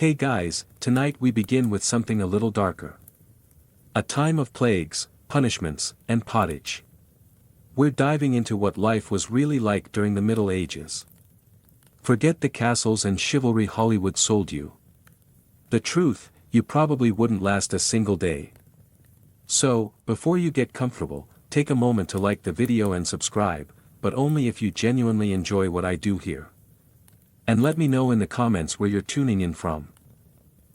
Hey guys, tonight we begin with something a little darker. A time of plagues, punishments, and pottage. We're diving into what life was really like during the Middle Ages. Forget the castles and chivalry Hollywood sold you. The truth, you probably wouldn't last a single day. So, before you get comfortable, take a moment to like the video and subscribe, but only if you genuinely enjoy what I do here. And let me know in the comments where you're tuning in from.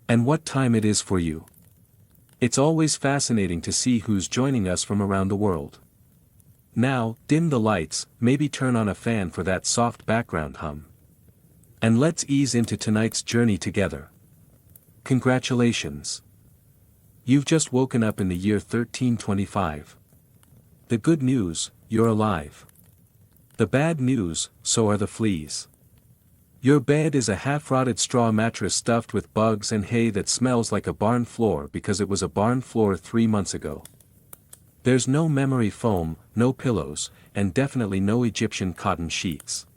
And what time it is for you. It's always fascinating to see who's joining us from around the world. Now, dim the lights, maybe turn on a fan for that soft background hum. And let's ease into tonight's journey together. Congratulations! You've just woken up in the year 1325. The good news, you're alive. The bad news, so are the fleas. Your bed is a half-rotted straw mattress stuffed with bugs and hay that smells like a barn floor because it was a barn floor 3 months ago. There's no memory foam, no pillows, and definitely no Egyptian cotton sheets.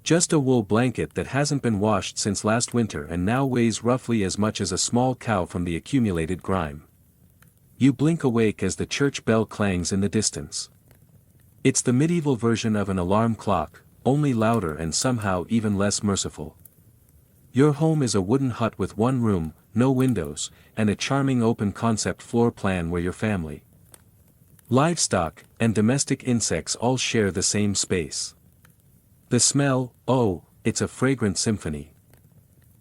Just a wool blanket that hasn't been washed since last winter and now weighs roughly as much as a small cow from the accumulated grime. You blink awake as the church bell clangs in the distance. It's the medieval version of an alarm clock, only louder and somehow even less merciful. Your home is a wooden hut with one room, no windows, and a charming open-concept floor plan where your family, livestock, and domestic insects all share the same space. The smell, oh, it's a fragrant symphony.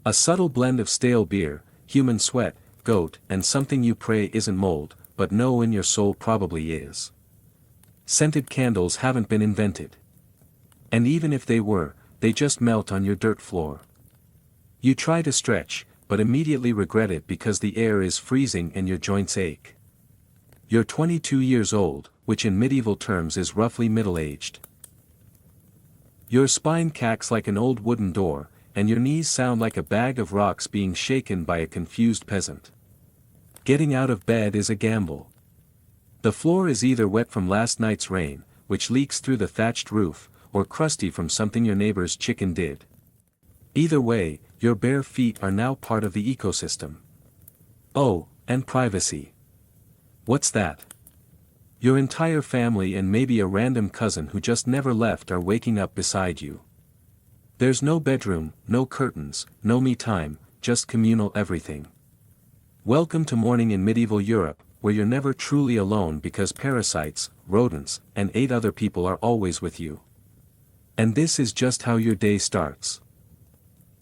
A subtle blend of stale beer, human sweat, goat, and something you pray isn't mold, but know in your soul probably is. Scented candles haven't been invented. And even if they were, they just melt on your dirt floor. You try to stretch, but immediately regret it because the air is freezing and your joints ache. You're 22 years old, which in medieval terms is roughly middle-aged. Your spine cacks like an old wooden door, and your knees sound like a bag of rocks being shaken by a confused peasant. Getting out of bed is a gamble. The floor is either wet from last night's rain, which leaks through the thatched roof, or crusty from something your neighbor's chicken did. Either way, your bare feet are now part of the ecosystem. Oh, and privacy. What's that? Your entire family and maybe a random cousin who just never left are waking up beside you. There's no bedroom, no curtains, no me time, just communal everything. Welcome to morning in medieval Europe, where you're never truly alone because parasites, rodents, and 8 other people are always with you. And this is just how your day starts.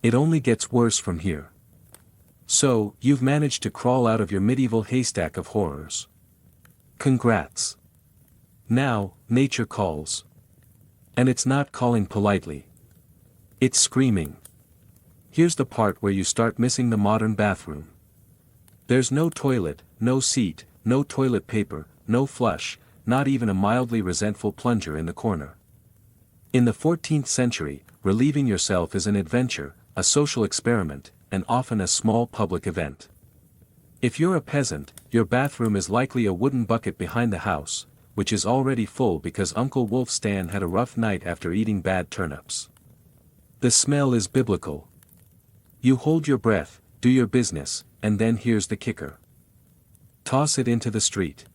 It only gets worse from here. So, you've managed to crawl out of your medieval haystack of horrors. Congrats. Now, nature calls. And it's not calling politely. It's screaming. Here's the part where you start missing the modern bathroom. There's no toilet, no seat, no toilet paper, no flush, not even a mildly resentful plunger in the corner. In the 14th century, relieving yourself is an adventure, a social experiment, and often a small public event. If you're a peasant, your bathroom is likely a wooden bucket behind the house, which is already full because Uncle Wolf Stan had a rough night after eating bad turnips. The smell is biblical. You hold your breath, do your business, and then here's the kicker. Toss it into the street.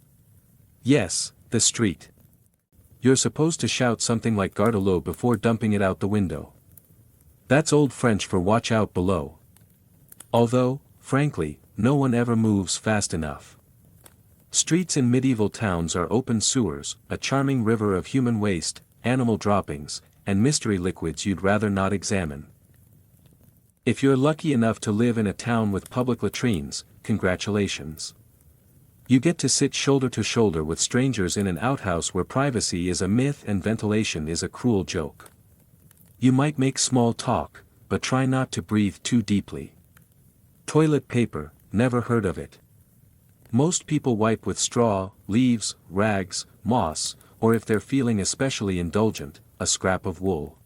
Yes, the street. You're supposed to shout something like Garde-l'eau before dumping it out the window. That's old French for watch out below. Although, frankly, no one ever moves fast enough. Streets in medieval towns are open sewers, a charming river of human waste, animal droppings, and mystery liquids you'd rather not examine. If you're lucky enough to live in a town with public latrines, congratulations. You get to sit shoulder to shoulder with strangers in an outhouse where privacy is a myth and ventilation is a cruel joke. You might make small talk, but try not to breathe too deeply. Toilet paper, never heard of it. Most people wipe with straw, leaves, rags, moss, or if they're feeling especially indulgent, a scrap of wool.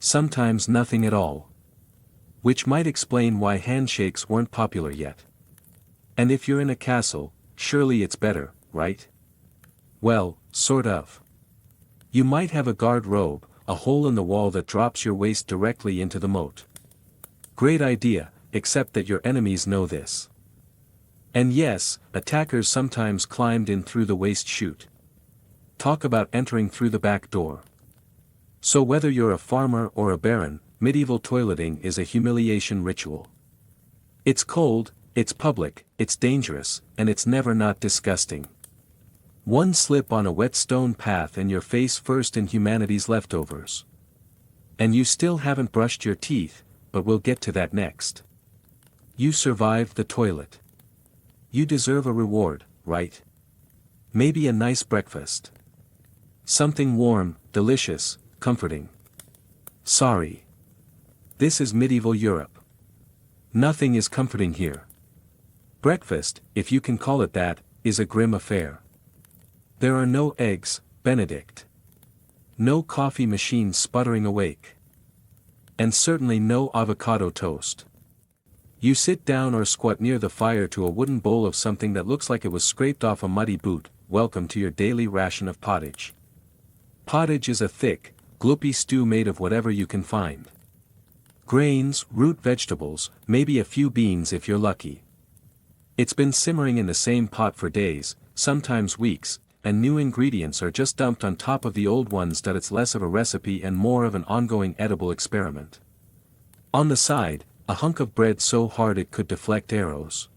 Sometimes nothing at all. Which might explain why handshakes weren't popular yet. And if you're in a castle, surely it's better, right? Well, sort of. You might have a guard robe, a hole in the wall that drops your waist directly into the moat. Great idea, except that your enemies know this. And yes, attackers sometimes climbed in through the waste chute. Talk about entering through the back door. So whether you're a farmer or a baron, medieval toileting is a humiliation ritual. It's cold, it's public, it's dangerous, and it's never not disgusting. One slip on a wet stone path and you're face first in humanity's leftovers. And you still haven't brushed your teeth, but we'll get to that next. You survived the toilet. You deserve a reward, right? Maybe a nice breakfast. Something warm, delicious, comforting. Sorry. This is medieval Europe. Nothing is comforting here. Breakfast, if you can call it that, is a grim affair. There are no eggs, Benedict. No coffee machine sputtering awake. And certainly no avocado toast. You sit down or squat near the fire to a wooden bowl of something that looks like it was scraped off a muddy boot. Welcome to your daily ration of pottage. Pottage is a thick, gloopy stew made of whatever you can find. Grains, root vegetables, maybe a few beans if you're lucky. It's been simmering in the same pot for days, sometimes weeks, and new ingredients are just dumped on top of the old ones that it's less of a recipe and more of an ongoing edible experiment. On the side, a hunk of bread so hard it could deflect arrows.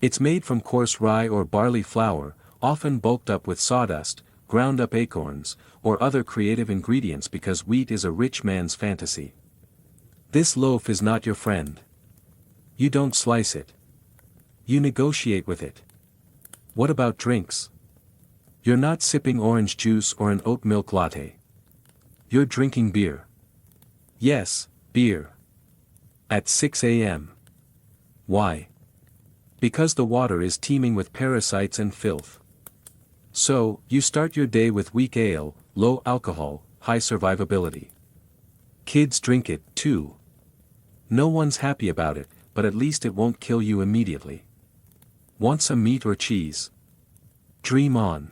It's made from coarse rye or barley flour, often bulked up with sawdust, ground up acorns, or other creative ingredients because wheat is a rich man's fantasy. This loaf is not your friend. You don't slice it. You negotiate with it. What about drinks? You're not sipping orange juice or an oat milk latte. You're drinking beer. Yes, beer. At 6 a.m. Why? Because the water is teeming with parasites and filth. So, you start your day with weak ale, low alcohol, high survivability. Kids drink it, too. No one's happy about it, but at least it won't kill you immediately. Want some meat or cheese? Dream on.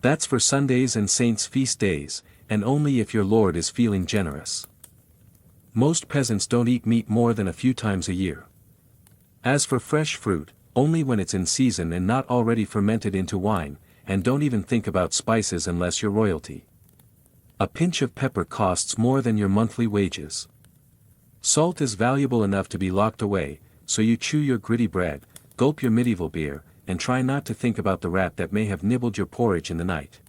That's for Sundays and saints' feast days, and only if your lord is feeling generous. Most peasants don't eat meat more than a few times a year. As for fresh fruit, only when it's in season and not already fermented into wine, and don't even think about spices unless you're royalty. A pinch of pepper costs more than your monthly wages. Salt is valuable enough to be locked away, so you chew your gritty bread, gulp your medieval beer, and try not to think about the rat that may have nibbled your porridge in the night.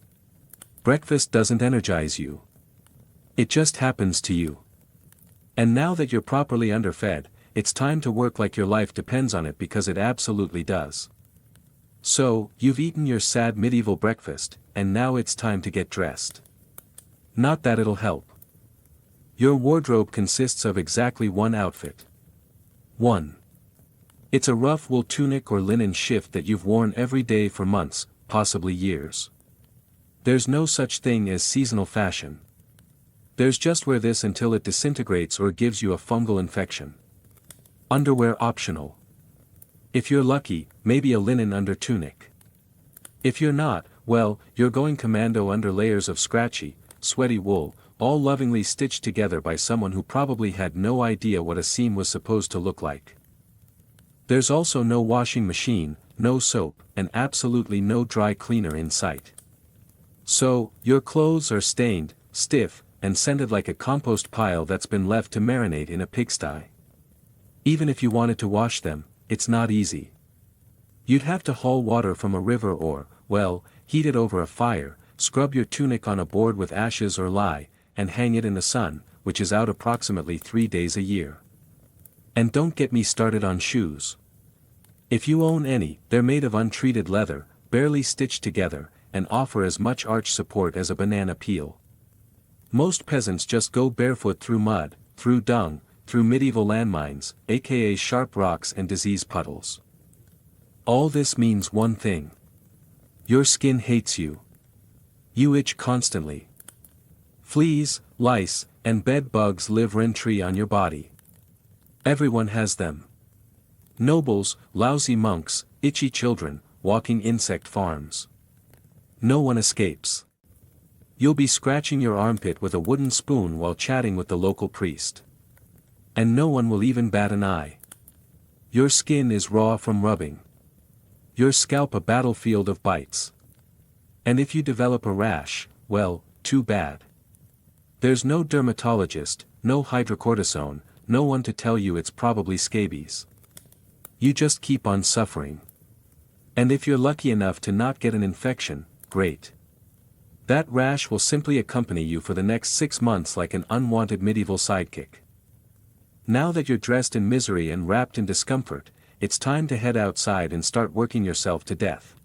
Breakfast doesn't energize you. It just happens to you. And now that you're properly underfed, it's time to work like your life depends on it because it absolutely does. So, you've eaten your sad medieval breakfast, and now it's time to get dressed. Not that it'll help. Your wardrobe consists of exactly one outfit. 1. It's a rough wool tunic or linen shift that you've worn every day for months, possibly years. There's no such thing as seasonal fashion. There's just wear this until it disintegrates or gives you a fungal infection. Underwear optional. If you're lucky, maybe a linen under tunic. If you're not, well, you're going commando under layers of scratchy, sweaty wool, all lovingly stitched together by someone who probably had no idea what a seam was supposed to look like. There's also no washing machine, no soap, and absolutely no dry cleaner in sight. So, your clothes are stained, stiff, and scented like a compost pile that's been left to marinate in a pigsty. Even if you wanted to wash them, it's not easy. You'd have to haul water from a river or, well, heat it over a fire, scrub your tunic on a board with ashes or lye, and hang it in the sun, which is out approximately 3 days a year. And don't get me started on shoes. If you own any, they're made of untreated leather, barely stitched together, and offer as much arch support as a banana peel. Most peasants just go barefoot through mud, through dung, through medieval landmines, aka sharp rocks and disease puddles. All this means one thing. Your skin hates you. You itch constantly. Fleas, lice, and bed bugs live rent-free on your body. Everyone has them. Nobles, lousy monks, itchy children, walking insect farms. No one escapes. You'll be scratching your armpit with a wooden spoon while chatting with the local priest. And no one will even bat an eye. Your skin is raw from rubbing. Your scalp a battlefield of bites. And if you develop a rash, well, too bad. There's no dermatologist, no hydrocortisone, no one to tell you it's probably scabies. You just keep on suffering. And if you're lucky enough to not get an infection, great. That rash will simply accompany you for the next 6 months like an unwanted medieval sidekick. Now that you're dressed in misery and wrapped in discomfort, it's time to head outside and start working yourself to death.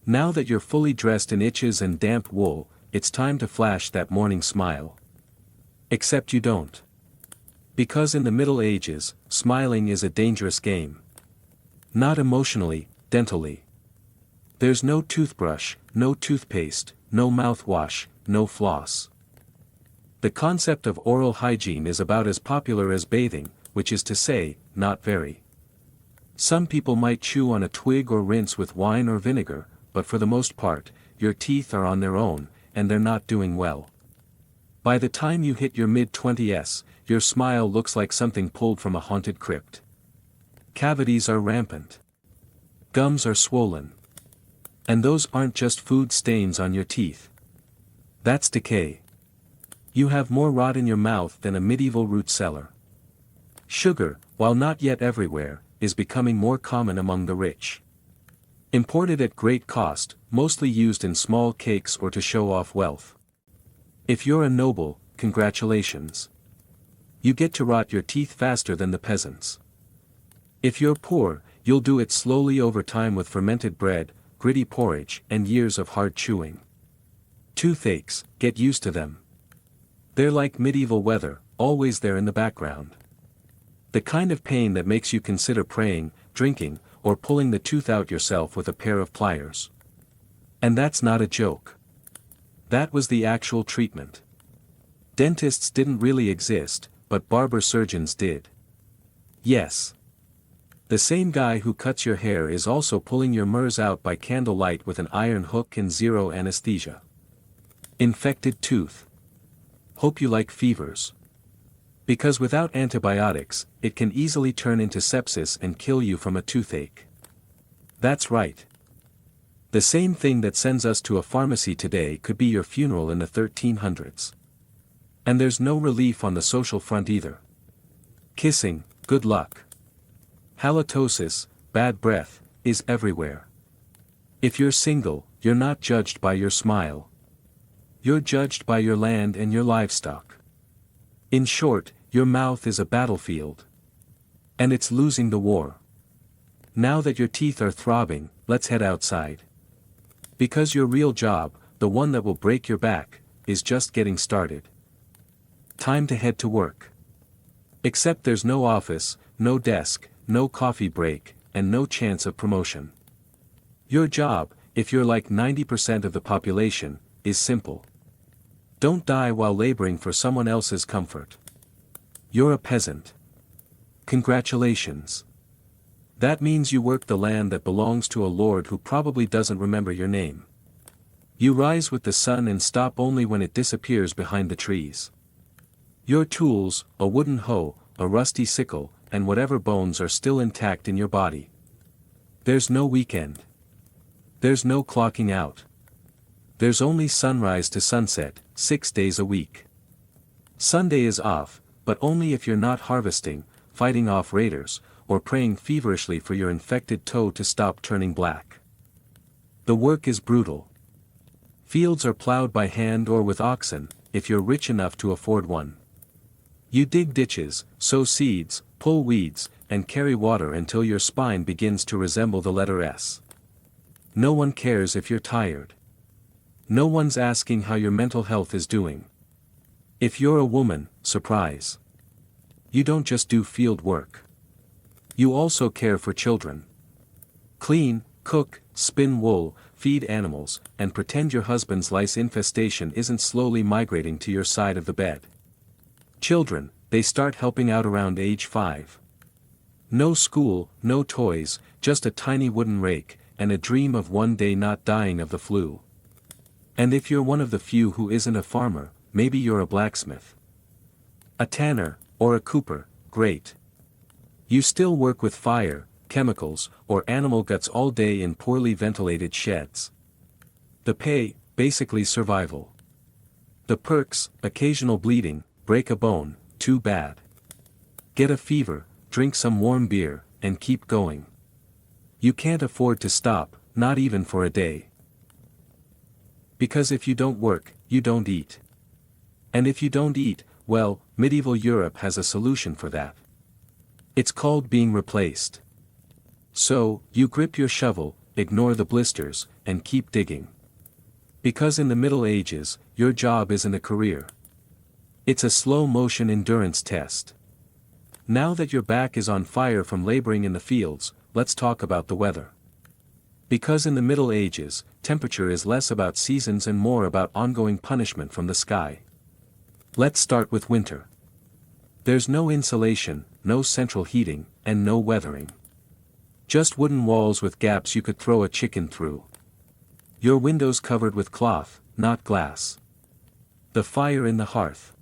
Now that you're fully dressed in itches and damp wool, it's time to flash that morning smile. Except you don't. Because in the Middle Ages, smiling is a dangerous game. Not emotionally, dentally. There's no toothbrush, no toothpaste, no mouthwash, no floss. The concept of oral hygiene is about as popular as bathing, which is to say, not very. Some people might chew on a twig or rinse with wine or vinegar, but for the most part, your teeth are on their own, and they're not doing well. By the time you hit your mid-20s, your smile looks like something pulled from a haunted crypt. Cavities are rampant. Gums are swollen. And those aren't just food stains on your teeth. That's decay. You have more rot in your mouth than a medieval root cellar. Sugar, while not yet everywhere, is becoming more common among the rich. Imported at great cost, mostly used in small cakes or to show off wealth. If you're a noble, congratulations. You get to rot your teeth faster than the peasants. If you're poor, you'll do it slowly over time with fermented bread, gritty porridge, and years of hard chewing. Toothaches, get used to them. They're like medieval weather, always there in the background. The kind of pain that makes you consider praying, drinking, or pulling the tooth out yourself with a pair of pliers. And that's not a joke. That was the actual treatment. Dentists didn't really exist, but barber surgeons did. Yes. The same guy who cuts your hair is also pulling your murs out by candlelight with an iron hook and zero anesthesia. Infected tooth. Hope you like fevers. Because without antibiotics, it can easily turn into sepsis and kill you from a toothache. That's right. The same thing that sends us to a pharmacy today could be your funeral in the 1300s. And there's no relief on the social front either. Kissing, good luck. Halitosis, bad breath, is everywhere. If you're single, you're not judged by your smile. You're judged by your land and your livestock. In short, your mouth is a battlefield. And it's losing the war. Now that your teeth are throbbing, let's head outside. Because your real job, the one that will break your back, is just getting started. Time to head to work. Except there's no office, no desk, no coffee break, and no chance of promotion. Your job, if you're like 90% of the population, is simple. Don't die while laboring for someone else's comfort. You're a peasant. Congratulations. That means you work the land that belongs to a lord who probably doesn't remember your name. You rise with the sun and stop only when it disappears behind the trees. Your tools, a wooden hoe, a rusty sickle, and whatever bones are still intact in your body. There's no weekend. There's no clocking out. There's only sunrise to sunset, 6 days a week. Sunday is off, but only if you're not harvesting, fighting off raiders, or praying feverishly for your infected toe to stop turning black. The work is brutal. Fields are plowed by hand or with oxen, if you're rich enough to afford one. You dig ditches, sow seeds, pull weeds, and carry water until your spine begins to resemble the letter S. No one cares if you're tired. No one's asking how your mental health is doing. If you're a woman, surprise. You don't just do field work. You also care for children. Clean, cook, spin wool, feed animals, and pretend your husband's lice infestation isn't slowly migrating to your side of the bed. Children, they start helping out around age 5. No school, no toys, just a tiny wooden rake, and a dream of one day not dying of the flu. And if you're one of the few who isn't a farmer, maybe you're a blacksmith, a tanner, or a cooper, great. You still work with fire, chemicals, or animal guts all day in poorly ventilated sheds. The pay, basically survival. The perks, occasional bleeding, break a bone, too bad. Get a fever, drink some warm beer, and keep going. You can't afford to stop, not even for a day. Because if you don't work, you don't eat. And if you don't eat, well, medieval Europe has a solution for that. It's called being replaced. So, you grip your shovel, ignore the blisters, and keep digging. Because in the Middle Ages, your job isn't a career. It's a slow-motion endurance test. Now that your back is on fire from laboring in the fields, let's talk about the weather. Because in the Middle Ages, temperature is less about seasons and more about ongoing punishment from the sky. Let's start with winter. There's no insulation, no central heating, and no weathering. Just wooden walls with gaps you could throw a chicken through. Your windows covered with cloth, not glass. The fire in the hearth.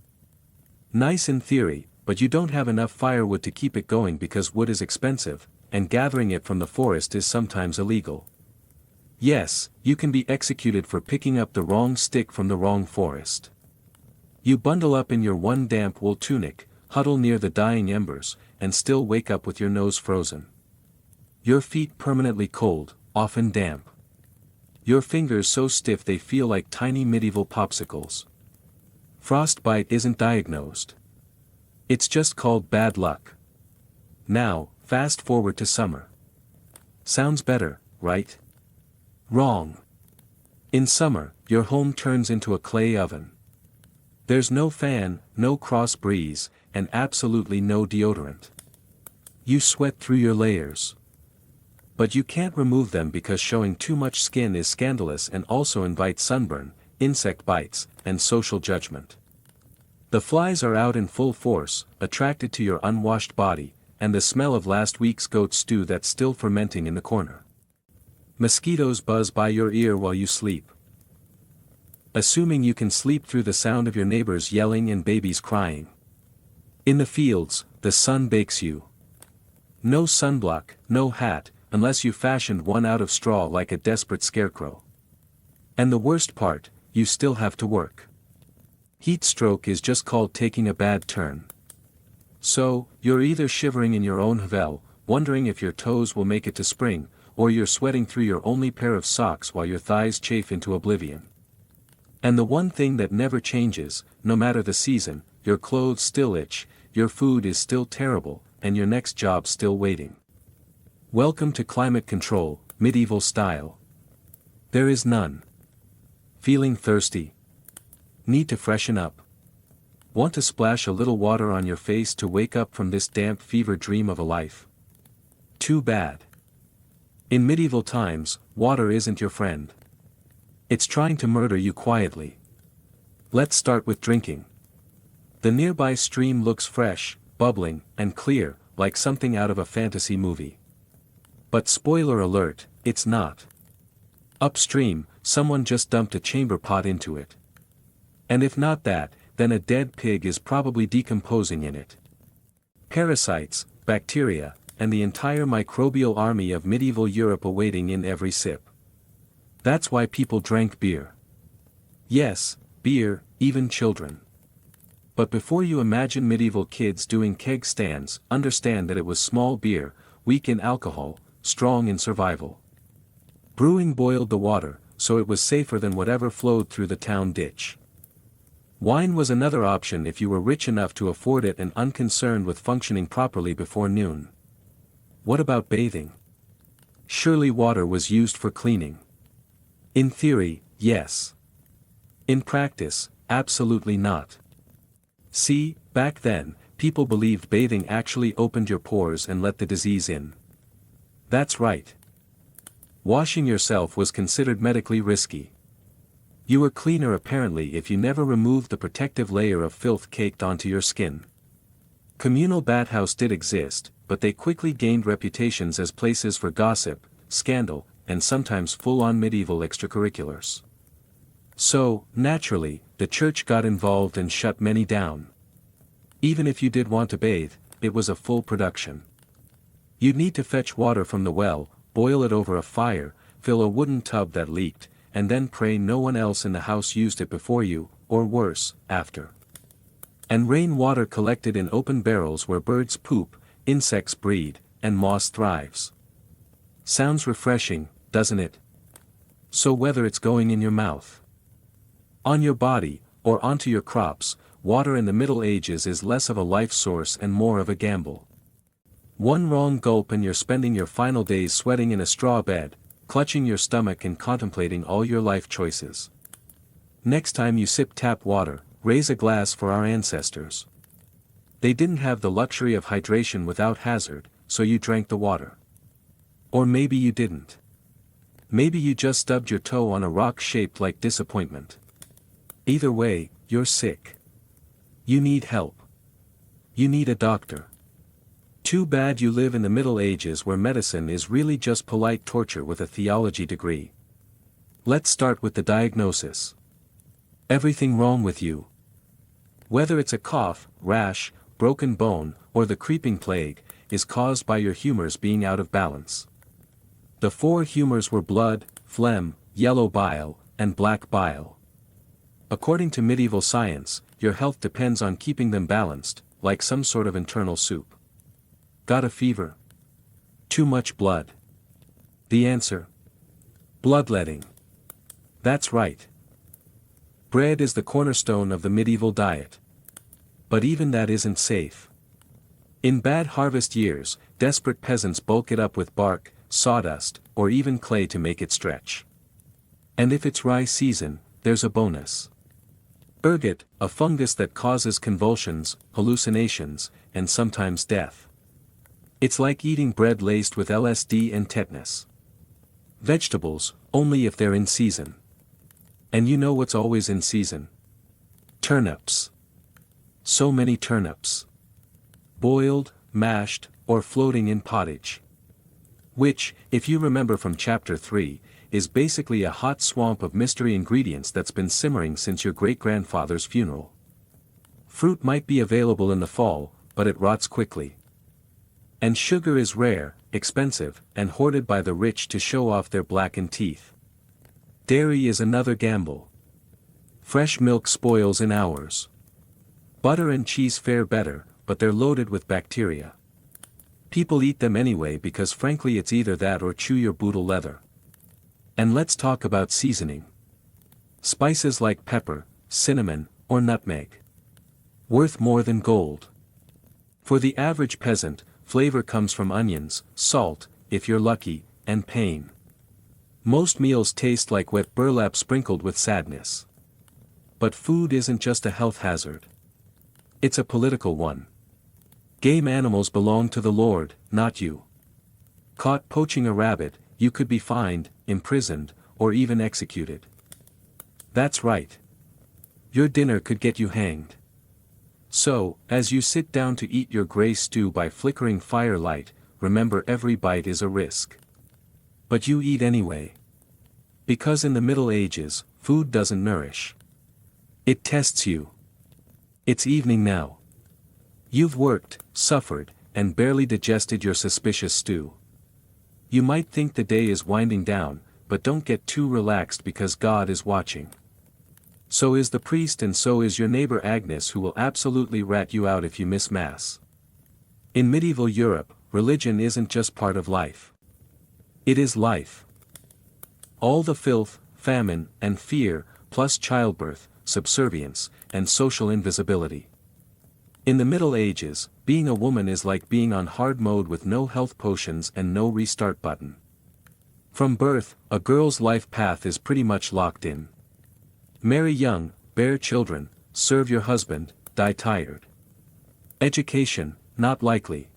Nice in theory, but you don't have enough firewood to keep it going because wood is expensive, and gathering it from the forest is sometimes illegal. Yes, you can be executed for picking up the wrong stick from the wrong forest. You bundle up in your one damp wool tunic, huddle near the dying embers, and still wake up with your nose frozen. Your feet permanently cold, often damp. Your fingers so stiff they feel like tiny medieval popsicles. Frostbite isn't diagnosed. It's just called bad luck. Now, fast forward to summer. Sounds better, right? Wrong. In summer, your home turns into a clay oven. There's no fan, no cross breeze, and absolutely no deodorant. You sweat through your layers. But you can't remove them because showing too much skin is scandalous and also invites sunburn, insect bites, and social judgment. The flies are out in full force, attracted to your unwashed body, and the smell of last week's goat stew that's still fermenting in the corner. Mosquitoes buzz by your ear while you sleep. Assuming you can sleep through the sound of your neighbors yelling and babies crying. In the fields, the sun bakes you. No sunblock, no hat, unless you fashioned one out of straw like a desperate scarecrow. And the worst part, you still have to work. Heat stroke is just called taking a bad turn. So, you're either shivering in your own havel, wondering if your toes will make it to spring, or you're sweating through your only pair of socks while your thighs chafe into oblivion. And the one thing that never changes, no matter the season, your clothes still itch, your food is still terrible, and your next job still waiting. Welcome to climate control, medieval style. There is none. Feeling thirsty? Need to freshen up? Want to splash a little water on your face to wake up from this damp fever dream of a life? Too bad. In medieval times, water isn't your friend. It's trying to murder you quietly. Let's start with drinking. The nearby stream looks fresh, bubbling, and clear, like something out of a fantasy movie. But spoiler alert, it's not. Upstream, someone just dumped a chamber pot into it. And if not that, then a dead pig is probably decomposing in it. Parasites, bacteria, and the entire microbial army of medieval Europe awaiting in every sip. That's why people drank beer. Yes, beer, even children. But before you imagine medieval kids doing keg stands, understand that it was small beer, weak in alcohol, strong in survival. Brewing boiled the water, so it was safer than whatever flowed through the town ditch. Wine was another option if you were rich enough to afford it and unconcerned with functioning properly before noon. What about bathing? Surely water was used for cleaning. In theory, yes. In practice, absolutely not. See, back then, people believed bathing actually opened your pores and let the disease in. That's right. Washing yourself was considered medically risky. You were cleaner apparently if you never removed the protective layer of filth caked onto your skin. Communal bathhouses did exist, but they quickly gained reputations as places for gossip, scandal, and sometimes full-on medieval extracurriculars. So, naturally, the church got involved and shut many down. Even if you did want to bathe, it was a full production. You'd need to fetch water from the well, boil it over a fire, fill a wooden tub that leaked, and then pray no one else in the house used it before you, or worse, after. And rainwater collected in open barrels where birds poop, insects breed, and moss thrives. Sounds refreshing, doesn't it? So whether it's going in your mouth, on your body, or onto your crops, water in the Middle Ages is less of a life source and more of a gamble. One wrong gulp and you're spending your final days sweating in a straw bed, clutching your stomach and contemplating all your life choices. Next time you sip tap water, raise a glass for our ancestors. They didn't have the luxury of hydration without hazard, so you drank the water. Or maybe you didn't. Maybe you just stubbed your toe on a rock shaped like disappointment. Either way, you're sick. You need help. You need a doctor. Too bad you live in the Middle Ages where medicine is really just polite torture with a theology degree. Let's start with the diagnosis. Everything wrong with you. Whether it's a cough, rash, broken bone, or the creeping plague, is caused by your humors being out of balance. The four humors were blood, phlegm, yellow bile, and black bile. According to medieval science, your health depends on keeping them balanced, like some sort of internal soup. Got a fever? Too much blood. The answer? Bloodletting. That's right. Bread is the cornerstone of the medieval diet. But even that isn't safe. In bad harvest years, desperate peasants bulk it up with bark, sawdust, or even clay to make it stretch. And if it's rye season, there's a bonus. Ergot, a fungus that causes convulsions, hallucinations, and sometimes death. It's like eating bread laced with LSD and tetanus. Vegetables, only if they're in season. And you know what's always in season? Turnips. So many turnips. Boiled, mashed, or floating in pottage. Which, if you remember from chapter 3, is basically a hot swamp of mystery ingredients that's been simmering since your great-grandfather's funeral. Fruit might be available in the fall, but it rots quickly. And sugar is rare, expensive, and hoarded by the rich to show off their blackened teeth. Dairy is another gamble. Fresh milk spoils in hours. Butter and cheese fare better, but they're loaded with bacteria. People eat them anyway because frankly it's either that or chew your boodle leather. And let's talk about seasoning. Spices like pepper, cinnamon, or nutmeg. Worth more than gold. For the average peasant, flavor comes from onions, salt, if you're lucky, and pain. Most meals taste like wet burlap sprinkled with sadness. But food isn't just a health hazard. It's a political one. Game animals belong to the Lord, not you. Caught poaching a rabbit, you could be fined, imprisoned, or even executed. That's right. Your dinner could get you hanged. So, as you sit down to eat your gray stew by flickering firelight, remember every bite is a risk. But you eat anyway. Because in the Middle Ages, food doesn't nourish. It tests you. It's evening now. You've worked, suffered, and barely digested your suspicious stew. You might think the day is winding down, but don't get too relaxed because God is watching. So is the priest and so is your neighbor Agnes, who will absolutely rat you out if you miss Mass. In medieval Europe, religion isn't just part of life. It is life. All the filth, famine, and fear, plus childbirth, subservience, and social invisibility. In the Middle Ages, being a woman is like being on hard mode with no health potions and no restart button. From birth, a girl's life path is pretty much locked in. Marry young, bear children, serve your husband, die tired. Education, not likely.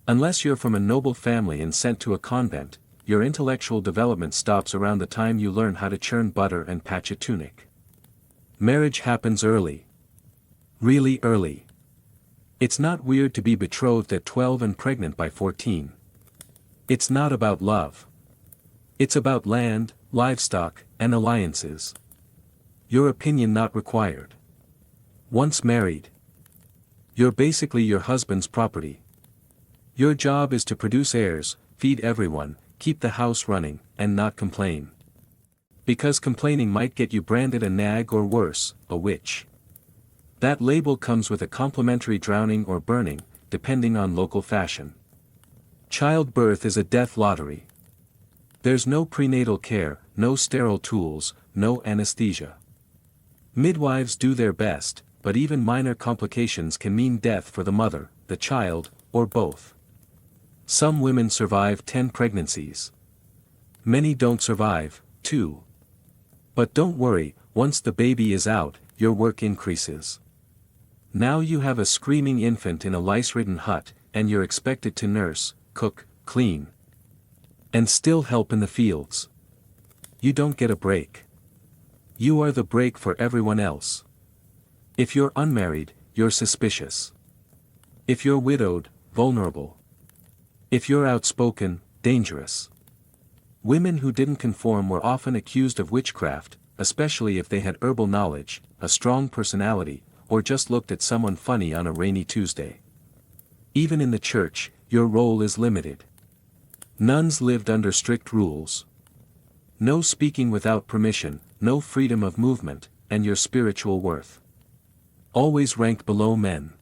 Unless you're from a noble family and sent to a convent, your intellectual development stops around the time you learn how to churn butter and patch a tunic. Marriage happens early. Really early. It's not weird to be betrothed at 12 and pregnant by 14. It's not about love. It's about land, livestock, and alliances. Your opinion not required. Once married. You're basically your husband's property. Your job is to produce heirs, feed everyone, keep the house running, and not complain. Because complaining might get you branded a nag or worse, a witch. That label comes with a complimentary drowning or burning, depending on local fashion. Childbirth is a death lottery. There's no prenatal care, no sterile tools, no anesthesia. Midwives do their best, but even minor complications can mean death for the mother, the child, or both. Some women survive 10 pregnancies. Many don't survive, 2. But don't worry, once the baby is out, your work increases. Now you have a screaming infant in a lice-ridden hut, and you're expected to nurse, cook, clean, and still help in the fields. You don't get a break. You are the break for everyone else. If you're unmarried, you're suspicious. If you're widowed, vulnerable. If you're outspoken, dangerous. Women who didn't conform were often accused of witchcraft, especially if they had herbal knowledge, a strong personality, or just looked at someone funny on a rainy Tuesday. Even in the church, your role is limited. Nuns lived under strict rules. No speaking without permission, no freedom of movement, and your spiritual worth always ranked below men.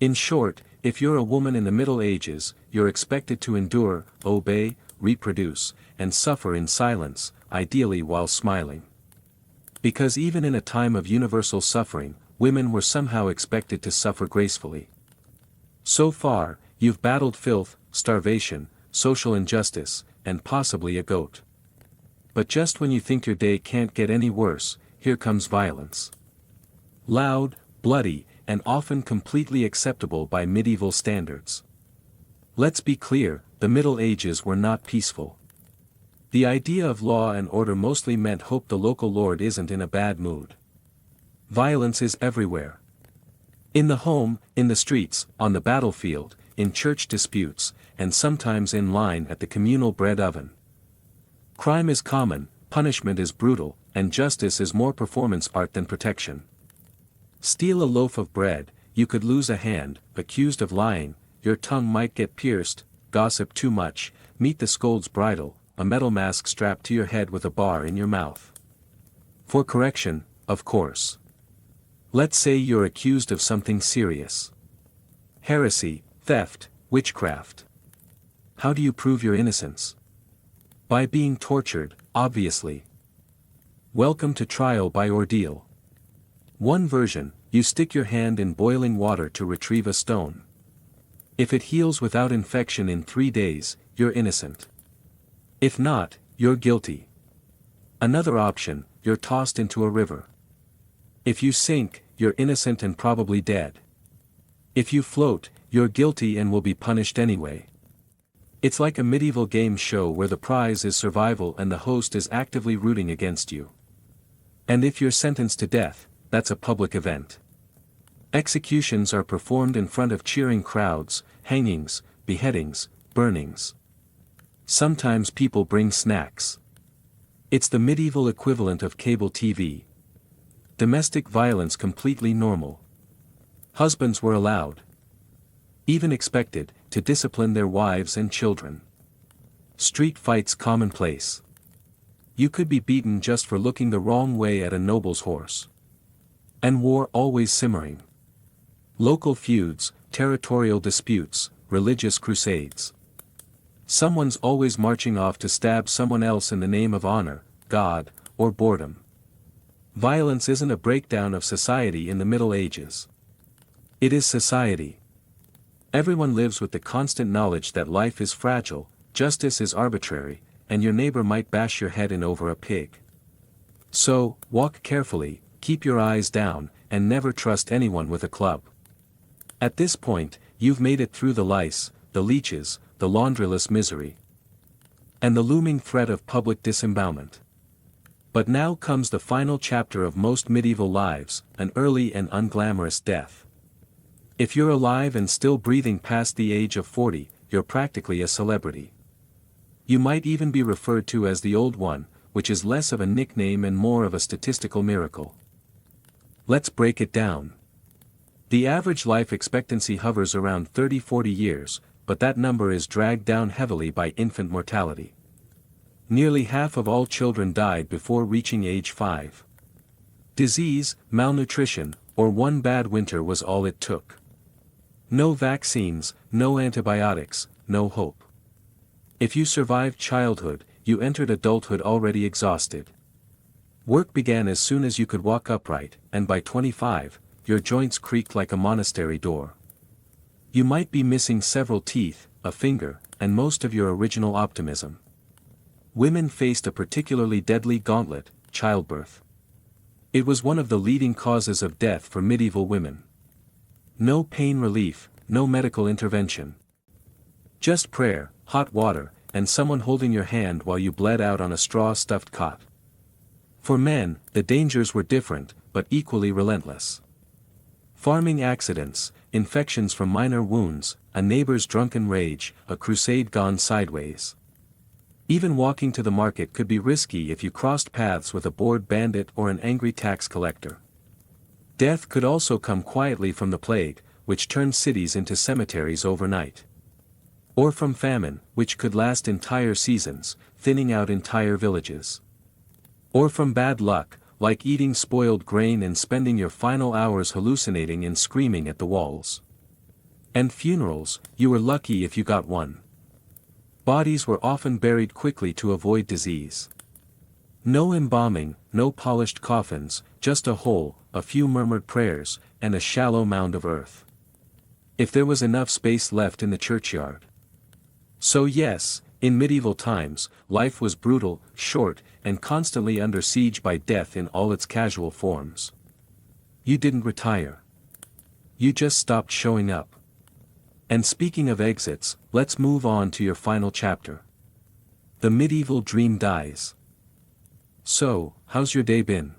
In short, if you're a woman in the Middle Ages, you're expected to endure, obey, reproduce, and suffer in silence, ideally while smiling. Because even in a time of universal suffering, women were somehow expected to suffer gracefully. So far, you've battled filth, starvation, social injustice, and possibly a goat. But just when you think your day can't get any worse, here comes violence. Loud, bloody, and often completely acceptable by medieval standards. Let's be clear, the Middle Ages were not peaceful. The idea of law and order mostly meant hope the local lord isn't in a bad mood. Violence is everywhere. In the home, in the streets, on the battlefield, in church disputes, and sometimes in line at the communal bread oven. Crime is common, punishment is brutal, and justice is more performance art than protection. Steal a loaf of bread, you could lose a hand, accused of lying, your tongue might get pierced, gossip too much, meet the scold's bridle, a metal mask strapped to your head with a bar in your mouth. For correction, of course. Let's say you're accused of something serious. Heresy, theft, witchcraft. How do you prove your innocence? By being tortured, obviously. Welcome to trial by ordeal. One version, you stick your hand in boiling water to retrieve a stone. If it heals without infection in 3 days, you're innocent. If not, you're guilty. Another option, you're tossed into a river. If you sink, you're innocent and probably dead. If you float, you're guilty and will be punished anyway. It's like a medieval game show where the prize is survival and the host is actively rooting against you. And if you're sentenced to death, that's a public event. Executions are performed in front of cheering crowds, hangings, beheadings, burnings. Sometimes people bring snacks. It's the medieval equivalent of cable TV. Domestic violence completely normal. Husbands were allowed, even expected, to discipline their wives and children. Street fights commonplace. You could be beaten just for looking the wrong way at a noble's horse. And war always simmering. Local feuds, territorial disputes, religious crusades. Someone's always marching off to stab someone else in the name of honor, God, or boredom. Violence isn't a breakdown of society in the Middle Ages. It is society. Everyone lives with the constant knowledge that life is fragile, justice is arbitrary, and your neighbor might bash your head in over a pig. So, walk carefully, keep your eyes down, and never trust anyone with a club. At this point, you've made it through the lice, the leeches, the laundryless misery, and the looming threat of public disembowelment. But now comes the final chapter of most medieval lives, an early and unglamorous death. If you're alive and still breathing past the age of 40, you're practically a celebrity. You might even be referred to as the Old One, which is less of a nickname and more of a statistical miracle. Let's break it down. The average life expectancy hovers around 30–40 years, but that number is dragged down heavily by infant mortality. Nearly half of all children died before reaching age 5. Disease, malnutrition, or one bad winter was all it took. No vaccines, no antibiotics, no hope. If you survived childhood, you entered adulthood already exhausted. Work began as soon as you could walk upright, and by 25, your joints creaked like a monastery door. You might be missing several teeth, a finger, and most of your original optimism. Women faced a particularly deadly gauntlet, childbirth. It was one of the leading causes of death for medieval women. No pain relief, no medical intervention. Just prayer, hot water, and someone holding your hand while you bled out on a straw-stuffed cot. For men, the dangers were different, but equally relentless. Farming accidents, infections from minor wounds, a neighbor's drunken rage, a crusade gone sideways. Even walking to the market could be risky if you crossed paths with a bored bandit or an angry tax collector. Death could also come quietly from the plague, which turned cities into cemeteries overnight. Or from famine, which could last entire seasons, thinning out entire villages. Or from bad luck, like eating spoiled grain and spending your final hours hallucinating and screaming at the walls. And funerals, you were lucky if you got one. Bodies were often buried quickly to avoid disease. No embalming, no polished coffins, just a hole, a few murmured prayers, and a shallow mound of earth. If there was enough space left in the churchyard. So yes, in medieval times, life was brutal, short, and constantly under siege by death in all its casual forms. You didn't retire. You just stopped showing up. And speaking of exits, let's move on to your final chapter. The medieval dream dies. So, how's your day been?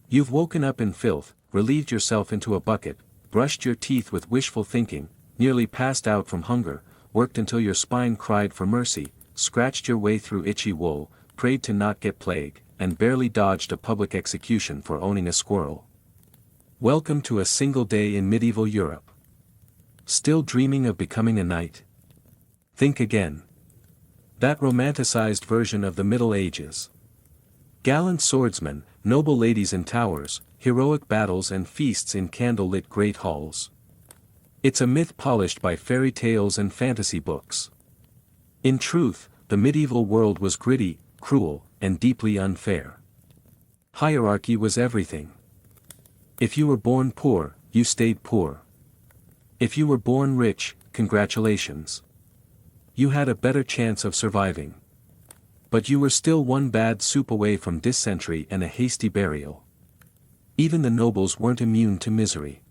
You've woken up in filth, relieved yourself into a bucket, brushed your teeth with wishful thinking, nearly passed out from hunger, worked until your spine cried for mercy, scratched your way through itchy wool, prayed to not get plague, and barely dodged a public execution for owning a squirrel. Welcome to a single day in medieval Europe. Still dreaming of becoming a knight? Think again. That romanticized version of the Middle Ages. Gallant swordsmen, noble ladies in towers, heroic battles and feasts in candle-lit great halls. It's a myth polished by fairy tales and fantasy books. In truth, the medieval world was gritty, cruel, and deeply unfair. Hierarchy was everything. If you were born poor, you stayed poor. If you were born rich, congratulations. You had a better chance of surviving. But you were still one bad soup away from dysentery and a hasty burial. Even the nobles weren't immune to misery.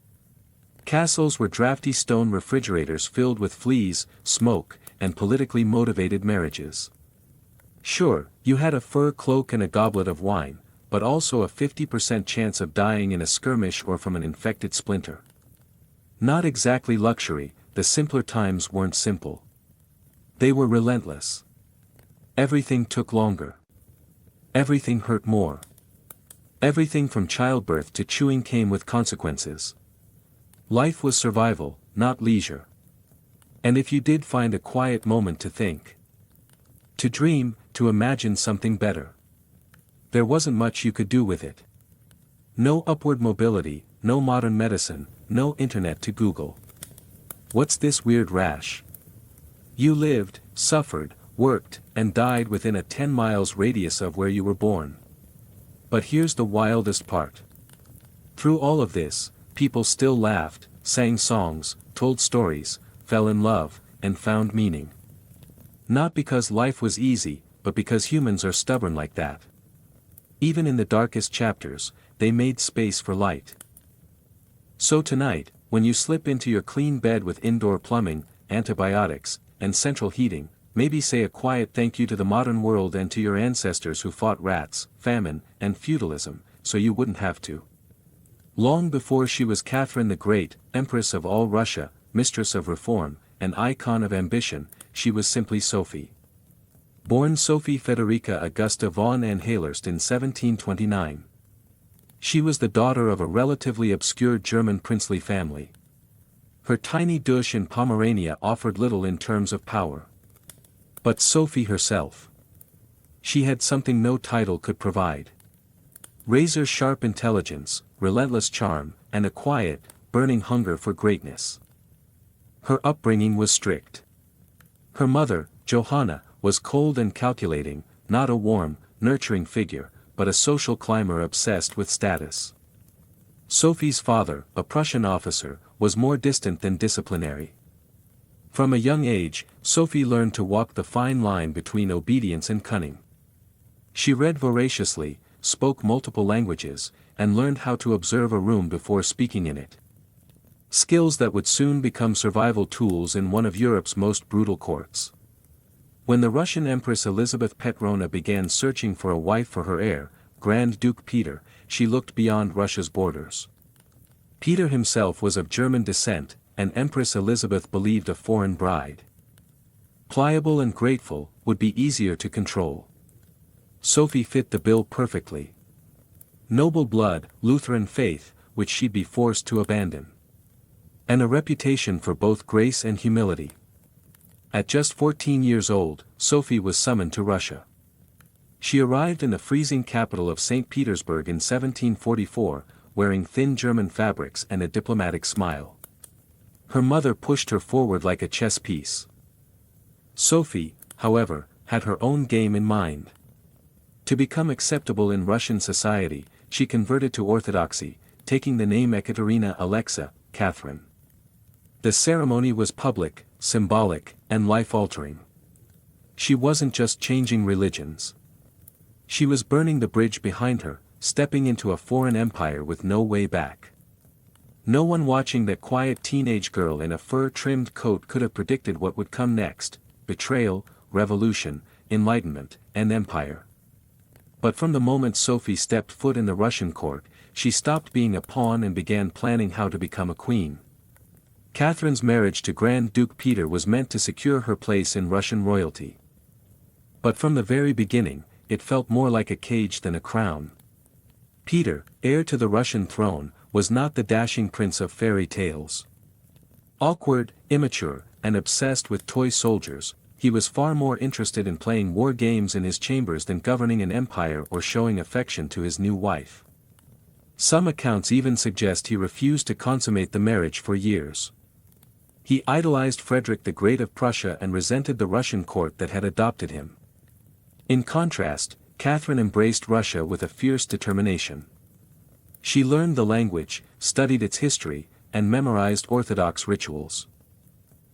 Castles were drafty stone refrigerators filled with fleas, smoke, and politically motivated marriages. Sure, you had a fur cloak and a goblet of wine, but also a 50% chance of dying in a skirmish or from an infected splinter. Not exactly luxury, the simpler times weren't simple. They were relentless. Everything took longer. Everything hurt more. Everything from childbirth to chewing came with consequences. Life was survival, not leisure. And if you did find a quiet moment to think, to dream, to imagine something better, there wasn't much you could do with it. No upward mobility, no modern medicine, no internet to Google. What's this weird rash? You lived, suffered, worked, and died within a 10 miles radius of where you were born. But here's the wildest part. Through all of this, people still laughed, sang songs, told stories, fell in love, and found meaning. Not because life was easy, but because humans are stubborn like that. Even in the darkest chapters, they made space for light. So tonight, when you slip into your clean bed with indoor plumbing, antibiotics, and central heating, maybe say a quiet thank you to the modern world and to your ancestors who fought rats, famine, and feudalism, so you wouldn't have to. Long before she was Catherine the Great, Empress of all Russia, Mistress of Reform, an icon of ambition, she was simply Sophie. Born Sophie Federica Augusta von Anhälst in 1729. She was the daughter of a relatively obscure German princely family. Her tiny duche in Pomerania offered little in terms of power. But Sophie herself. She had something no title could provide. Razor-sharp intelligence, relentless charm, and a quiet, burning hunger for greatness. Her upbringing was strict. Her mother, Johanna, was cold and calculating, not a warm, nurturing figure, but a social climber obsessed with status. Sophie's father, a Prussian officer, was more distant than disciplinary. From a young age, Sophie learned to walk the fine line between obedience and cunning. She read voraciously, spoke multiple languages, and learned how to observe a room before speaking in it. Skills that would soon become survival tools in one of Europe's most brutal courts. When the Russian Empress Elizabeth Petrovna began searching for a wife for her heir, Grand Duke Peter, she looked beyond Russia's borders. Peter himself was of German descent, and Empress Elizabeth believed a foreign bride. Pliable and grateful, would be easier to control. Sophie fit the bill perfectly. Noble blood, Lutheran faith, which she'd be forced to abandon. And a reputation for both grace and humility. At just 14 years old, Sophie was summoned to Russia. She arrived in the freezing capital of St. Petersburg in 1744, wearing thin German fabrics and a diplomatic smile. Her mother pushed her forward like a chess piece. Sophie, however, had her own game in mind. To become acceptable in Russian society, she converted to Orthodoxy, taking the name Ekaterina Alexa, Catherine. The ceremony was public, symbolic, and life-altering. She wasn't just changing religions. She was burning the bridge behind her, stepping into a foreign empire with no way back. No one watching that quiet teenage girl in a fur-trimmed coat could have predicted what would come next: betrayal, revolution, enlightenment, and empire. But from the moment Sophie stepped foot in the Russian court, she stopped being a pawn and began planning how to become a queen. Catherine's marriage to Grand Duke Peter was meant to secure her place in Russian royalty. But from the very beginning, it felt more like a cage than a crown. Peter, heir to the Russian throne, was not the dashing prince of fairy tales. Awkward, immature, and obsessed with toy soldiers, he was far more interested in playing war games in his chambers than governing an empire or showing affection to his new wife. Some accounts even suggest he refused to consummate the marriage for years. He idolized Frederick the Great of Prussia and resented the Russian court that had adopted him. In contrast, Catherine embraced Russia with a fierce determination. She learned the language, studied its history, and memorized Orthodox rituals.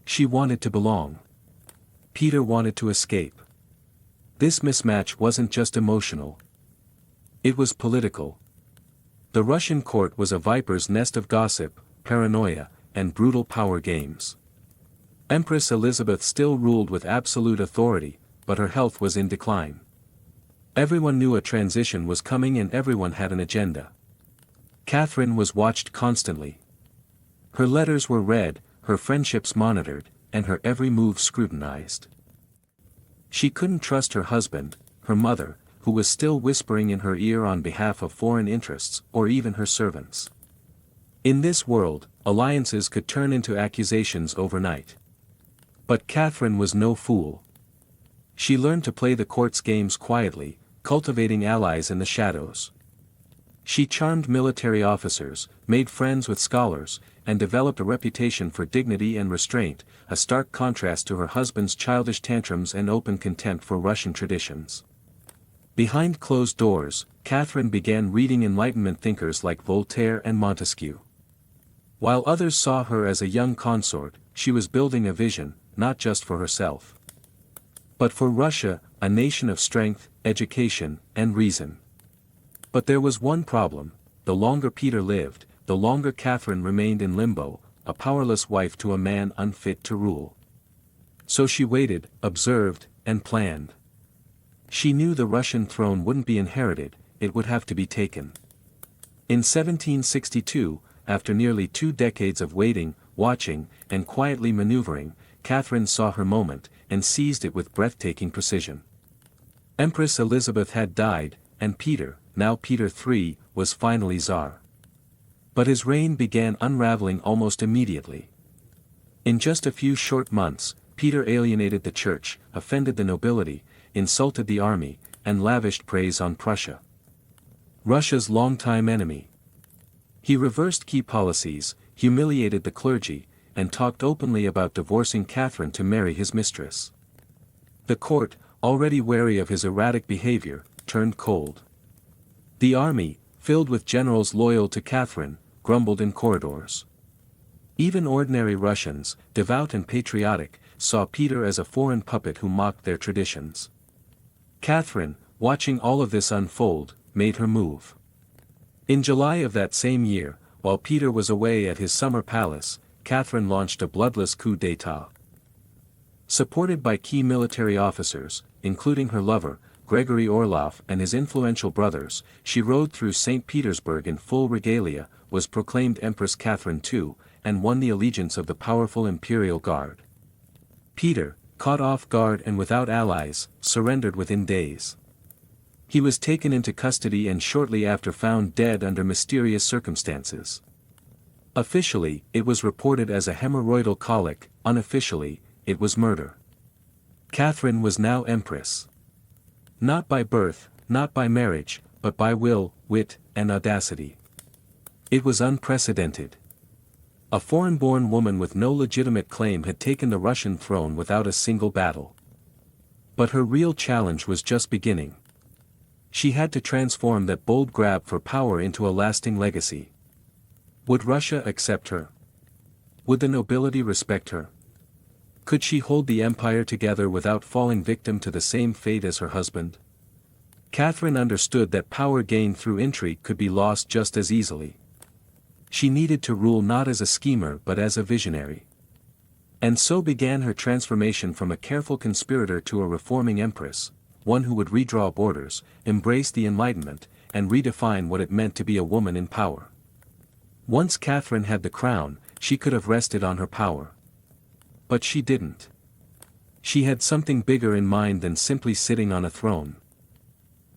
She wanted to belong. Peter wanted to escape. This mismatch wasn't just emotional. It was political. The Russian court was a viper's nest of gossip, paranoia, and brutal power games. Empress Elizabeth still ruled with absolute authority, but her health was in decline. Everyone knew a transition was coming and everyone had an agenda. Catherine was watched constantly. Her letters were read, her friendships monitored, and her every move scrutinized. She couldn't trust her husband, her mother, who was still whispering in her ear on behalf of foreign interests, or even her servants. In this world, alliances could turn into accusations overnight. But Catherine was no fool. She learned to play the court's games quietly, cultivating allies in the shadows. She charmed military officers, made friends with scholars, and developed a reputation for dignity and restraint, a stark contrast to her husband's childish tantrums and open contempt for Russian traditions. Behind closed doors, Catherine began reading Enlightenment thinkers like Voltaire and Montesquieu. While others saw her as a young consort, she was building a vision, not just for herself, but for Russia, a nation of strength, education, and reason. But there was one problem: the longer Peter lived, the longer Catherine remained in limbo, a powerless wife to a man unfit to rule. So she waited, observed, and planned. She knew the Russian throne wouldn't be inherited, it would have to be taken. In 1762, after nearly 2 decades of waiting, watching, and quietly maneuvering, Catherine saw her moment, and seized it with breathtaking precision. Empress Elizabeth had died, and Peter, now Peter III, was finally Tsar. But his reign began unraveling almost immediately. In just a few short months, Peter alienated the church, offended the nobility, insulted the army, and lavished praise on Prussia, Russia's longtime enemy. He reversed key policies, humiliated the clergy, and talked openly about divorcing Catherine to marry his mistress. The court, already wary of his erratic behavior, turned cold. The army, filled with generals loyal to Catherine, grumbled in corridors. Even ordinary Russians, devout and patriotic, saw Peter as a foreign puppet who mocked their traditions. Catherine, watching all of this unfold, made her move. In July of that same year, while Peter was away at his summer palace, Catherine launched a bloodless coup d'état. Supported by key military officers, including her lover, Gregory Orloff, and his influential brothers, she rode through St. Petersburg in full regalia, was proclaimed Empress Catherine II, and won the allegiance of the powerful imperial guard. Peter, caught off guard and without allies, surrendered within days. He was taken into custody and shortly after found dead under mysterious circumstances. Officially, it was reported as a hemorrhoidal colic; unofficially, it was murder. Catherine was now empress. Not by birth, not by marriage, but by will, wit, and audacity. It was unprecedented. A foreign-born woman with no legitimate claim had taken the Russian throne without a single battle. But her real challenge was just beginning. She had to transform that bold grab for power into a lasting legacy. Would Russia accept her? Would the nobility respect her? Could she hold the empire together without falling victim to the same fate as her husband? Catherine understood that power gained through intrigue could be lost just as easily. She needed to rule not as a schemer but as a visionary. And so began her transformation from a careful conspirator to a reforming empress, one who would redraw borders, embrace the Enlightenment, and redefine what it meant to be a woman in power. Once Catherine had the crown, she could have rested on her power. But she didn't. She had something bigger in mind than simply sitting on a throne.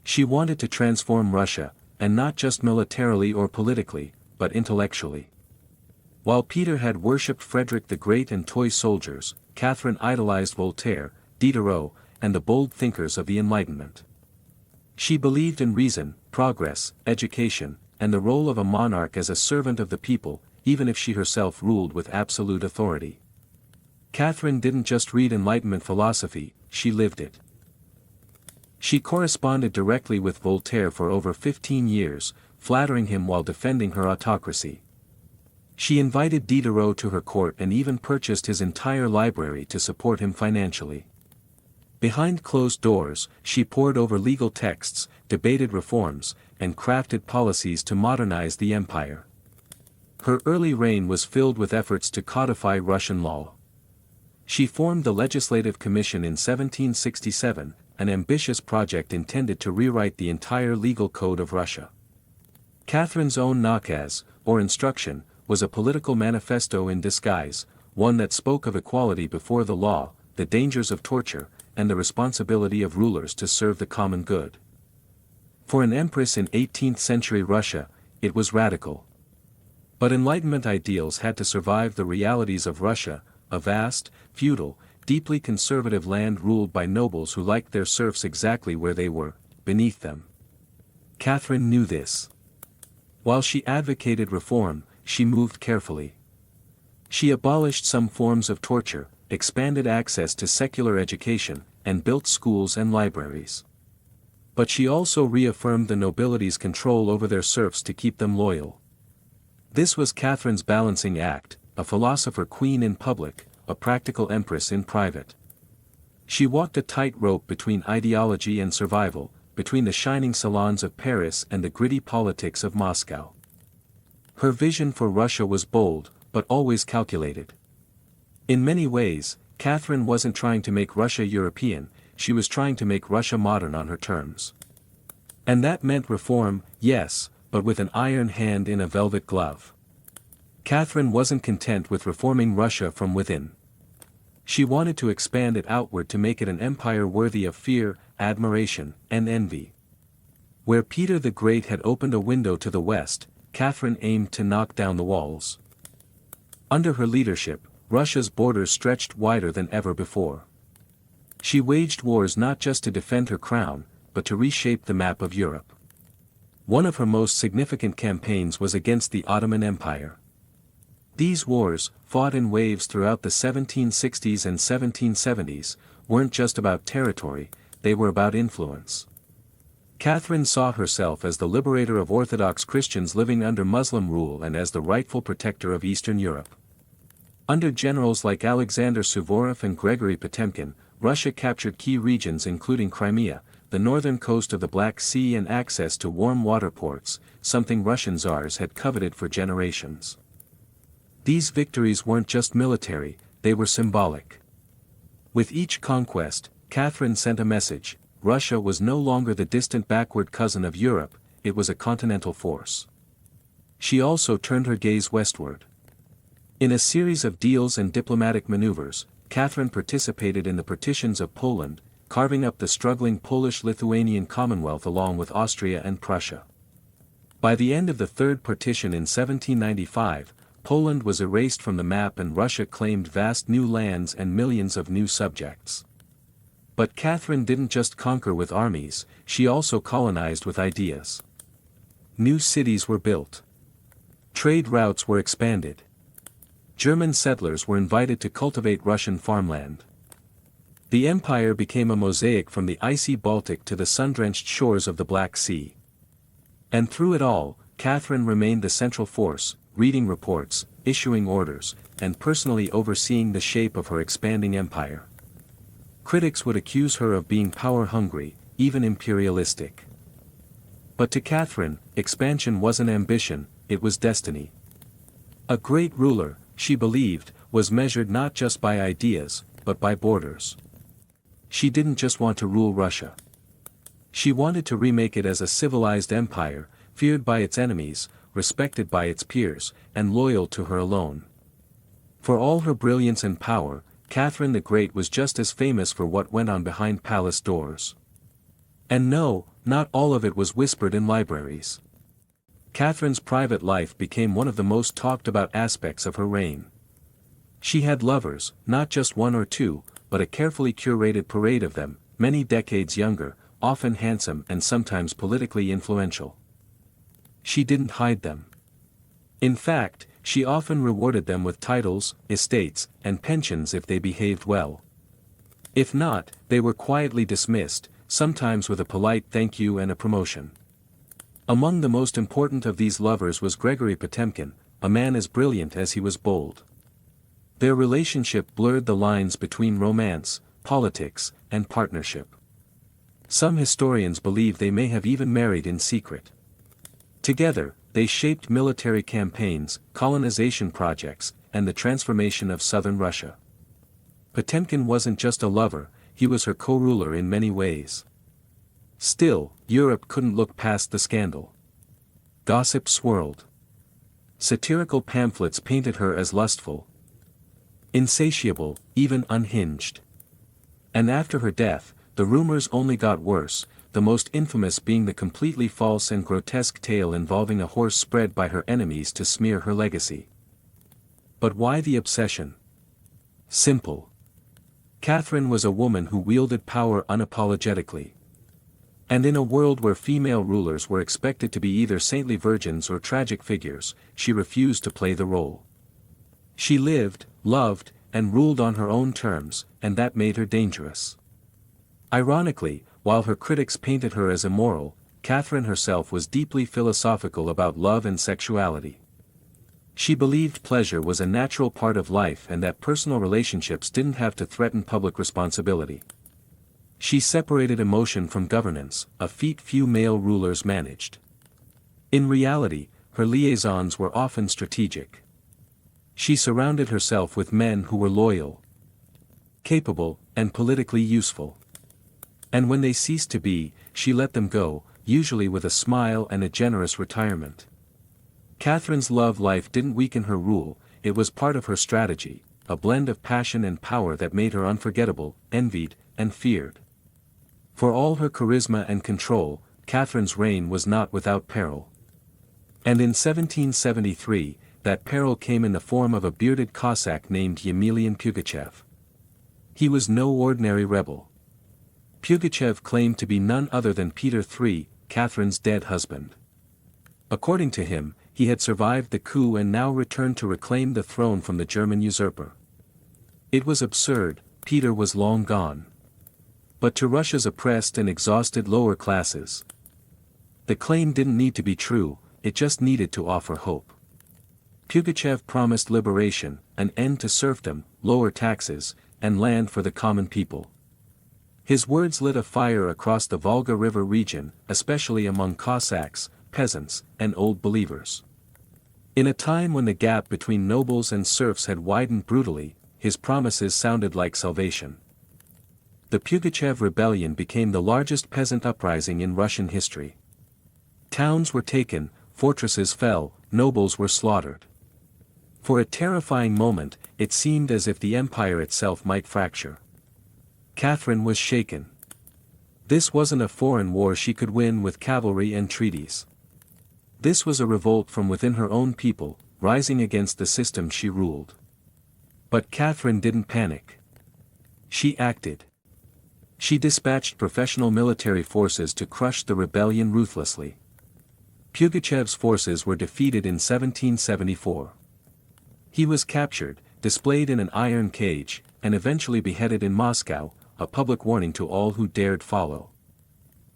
She wanted to transform Russia, and not just militarily or politically, but intellectually. While Peter had worshipped Frederick the Great and toy soldiers, Catherine idolized Voltaire, Diderot, and the bold thinkers of the Enlightenment. She believed in reason, progress, education, and the role of a monarch as a servant of the people, even if she herself ruled with absolute authority. Catherine didn't just read Enlightenment philosophy, she lived it. She corresponded directly with Voltaire for over 15 years, flattering him while defending her autocracy. She invited Diderot to her court and even purchased his entire library to support him financially. Behind closed doors, she pored over legal texts, debated reforms, and crafted policies to modernize the empire. Her early reign was filled with efforts to codify Russian law. She formed the Legislative Commission in 1767, an ambitious project intended to rewrite the entire legal code of Russia. Catherine's own nakaz, or instruction, was a political manifesto in disguise, one that spoke of equality before the law, the dangers of torture, and the responsibility of rulers to serve the common good. For an empress in 18th-century Russia, it was radical. But Enlightenment ideals had to survive the realities of Russia, a vast, feudal, deeply conservative land ruled by nobles who liked their serfs exactly where they were, beneath them. Catherine knew this. While she advocated reform, she moved carefully. She abolished some forms of torture, expanded access to secular education, and built schools and libraries. But she also reaffirmed the nobility's control over their serfs to keep them loyal. This was Catherine's balancing act, a philosopher queen in public, a practical empress in private. She walked a tightrope between ideology and survival, between the shining salons of Paris and the gritty politics of Moscow. Her vision for Russia was bold, but always calculated. In many ways, Catherine wasn't trying to make Russia European, she was trying to make Russia modern on her terms. And that meant reform, yes, but with an iron hand in a velvet glove. Catherine wasn't content with reforming Russia from within. She wanted to expand it outward to make it an empire worthy of fear, admiration, and envy. Where Peter the Great had opened a window to the west, Catherine aimed to knock down the walls. Under her leadership, Russia's borders stretched wider than ever before. She waged wars not just to defend her crown, but to reshape the map of Europe. One of her most significant campaigns was against the Ottoman Empire. These wars, fought in waves throughout the 1760s and 1770s, weren't just about territory, they were about influence. Catherine saw herself as the liberator of Orthodox Christians living under Muslim rule and as the rightful protector of Eastern Europe. Under generals like Alexander Suvorov and Gregory Potemkin, Russia captured key regions including Crimea, the northern coast of the Black Sea and access to warm water ports, something Russian czars had coveted for generations. These victories weren't just military, they were symbolic. With each conquest, Catherine sent a message: Russia was no longer the distant backward cousin of Europe, it was a continental force. She also turned her gaze westward. In a series of deals and diplomatic maneuvers, Catherine participated in the partitions of Poland, carving up the struggling Polish-Lithuanian Commonwealth along with Austria and Prussia. By the end of the Third Partition in 1795, Poland was erased from the map and Russia claimed vast new lands and millions of new subjects. But Catherine didn't just conquer with armies, she also colonized with ideas. New cities were built. Trade routes were expanded. German settlers were invited to cultivate Russian farmland. The empire became a mosaic from the icy Baltic to the sun-drenched shores of the Black Sea. And through it all, Catherine remained the central force, reading reports, issuing orders, and personally overseeing the shape of her expanding empire. Critics would accuse her of being power-hungry, even imperialistic. But to Catherine, expansion wasn't ambition, it was destiny. A great ruler, she believed, was measured not just by ideas, but by borders. She didn't just want to rule Russia. She wanted to remake it as a civilized empire, feared by its enemies, respected by its peers, and loyal to her alone. For all her brilliance and power, Catherine the Great was just as famous for what went on behind palace doors. And no, not all of it was whispered in libraries. Catherine's private life became one of the most talked about aspects of her reign. She had lovers, not just one or two, but a carefully curated parade of them, many decades younger, often handsome and sometimes politically influential. She didn't hide them. In fact, she often rewarded them with titles, estates, and pensions if they behaved well. If not, they were quietly dismissed, sometimes with a polite thank you and a promotion. Among the most important of these lovers was Gregory Potemkin, a man as brilliant as he was bold. Their relationship blurred the lines between romance, politics, and partnership. Some historians believe they may have even married in secret. Together, they shaped military campaigns, colonization projects, and the transformation of southern Russia. Potemkin wasn't just a lover, he was her co-ruler in many ways. Still, Europe couldn't look past the scandal. Gossip swirled. Satirical pamphlets painted her as lustful, insatiable, even unhinged. And after her death, the rumors only got worse, the most infamous being the completely false and grotesque tale involving a horse spread by her enemies to smear her legacy. But why the obsession? Simple. Catherine was a woman who wielded power unapologetically. And in a world where female rulers were expected to be either saintly virgins or tragic figures, she refused to play the role. She lived, loved, and ruled on her own terms, and that made her dangerous. Ironically, while her critics painted her as immoral, Catherine herself was deeply philosophical about love and sexuality. She believed pleasure was a natural part of life and that personal relationships didn't have to threaten public responsibility. She separated emotion from governance, a feat few male rulers managed. In reality, her liaisons were often strategic. She surrounded herself with men who were loyal, capable, and politically useful. And when they ceased to be, she let them go, usually with a smile and a generous retirement. Catherine's love life didn't weaken her rule, it was part of her strategy, a blend of passion and power that made her unforgettable, envied, and feared. For all her charisma and control, Catherine's reign was not without peril. And in 1773, that peril came in the form of a bearded Cossack named Yemelian Pugachev. He was no ordinary rebel. Pugachev claimed to be none other than Peter III, Catherine's dead husband. According to him, he had survived the coup and now returned to reclaim the throne from the German usurper. It was absurd, Peter was long gone. But to Russia's oppressed and exhausted lower classes, the claim didn't need to be true, it just needed to offer hope. Pugachev promised liberation, an end to serfdom, lower taxes, and land for the common people. His words lit a fire across the Volga River region, especially among Cossacks, peasants, and old believers. In a time when the gap between nobles and serfs had widened brutally, his promises sounded like salvation. The Pugachev rebellion became the largest peasant uprising in Russian history. Towns were taken, fortresses fell, nobles were slaughtered. For a terrifying moment, it seemed as if the empire itself might fracture. Catherine was shaken. This wasn't a foreign war she could win with cavalry and treaties. This was a revolt from within her own people, rising against the system she ruled. But Catherine didn't panic. She acted. She dispatched professional military forces to crush the rebellion ruthlessly. Pugachev's forces were defeated in 1774. He was captured, displayed in an iron cage, and eventually beheaded in Moscow, a public warning to all who dared follow.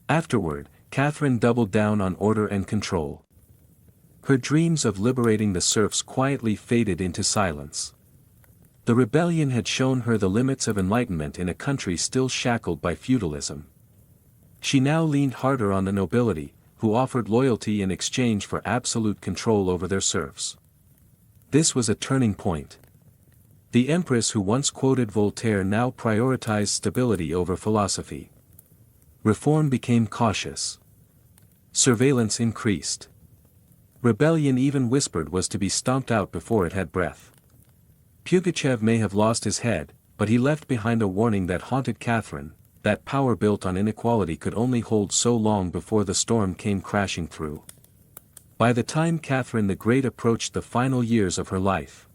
Afterward, Catherine doubled down on order and control. Her dreams of liberating the serfs quietly faded into silence. The rebellion had shown her the limits of enlightenment in a country still shackled by feudalism. She now leaned harder on the nobility, who offered loyalty in exchange for absolute control over their serfs. This was a turning point. The empress who once quoted Voltaire now prioritized stability over philosophy. Reform became cautious. Surveillance increased. Rebellion even whispered was to be stomped out before it had breath. Pugachev may have lost his head, but he left behind a warning that haunted Catherine, that power built on inequality could only hold so long before the storm came crashing through. By the time Catherine the Great approached the final years of her life,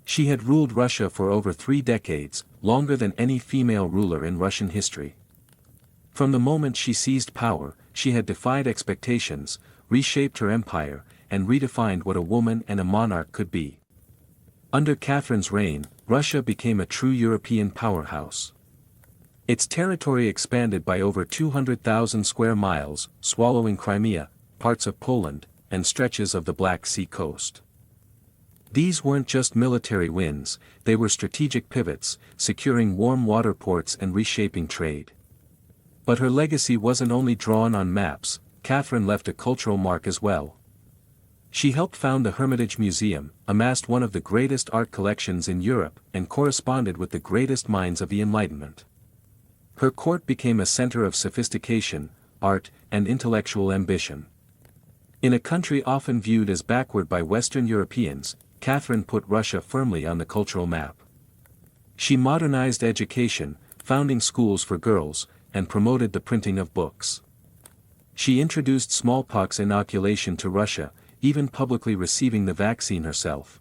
she had ruled Russia for over 3 decades, longer than any female ruler in Russian history. From the moment she seized power, she had defied expectations, reshaped her empire, and redefined what a woman and a monarch could be. Under Catherine's reign, Russia became a true European powerhouse. Its territory expanded by over 200,000 square miles, swallowing Crimea, parts of Poland, and stretches of the Black Sea coast. These weren't just military wins, they were strategic pivots, securing warm water ports and reshaping trade. But her legacy wasn't only drawn on maps, Catherine left a cultural mark as well. She helped found the Hermitage Museum, amassed one of the greatest art collections in Europe, and corresponded with the greatest minds of the Enlightenment. Her court became a center of sophistication, art, and intellectual ambition. In a country often viewed as backward by Western Europeans, Catherine put Russia firmly on the cultural map. She modernized education, founding schools for girls, and promoted the printing of books. She introduced smallpox inoculation to Russia, even publicly receiving the vaccine herself.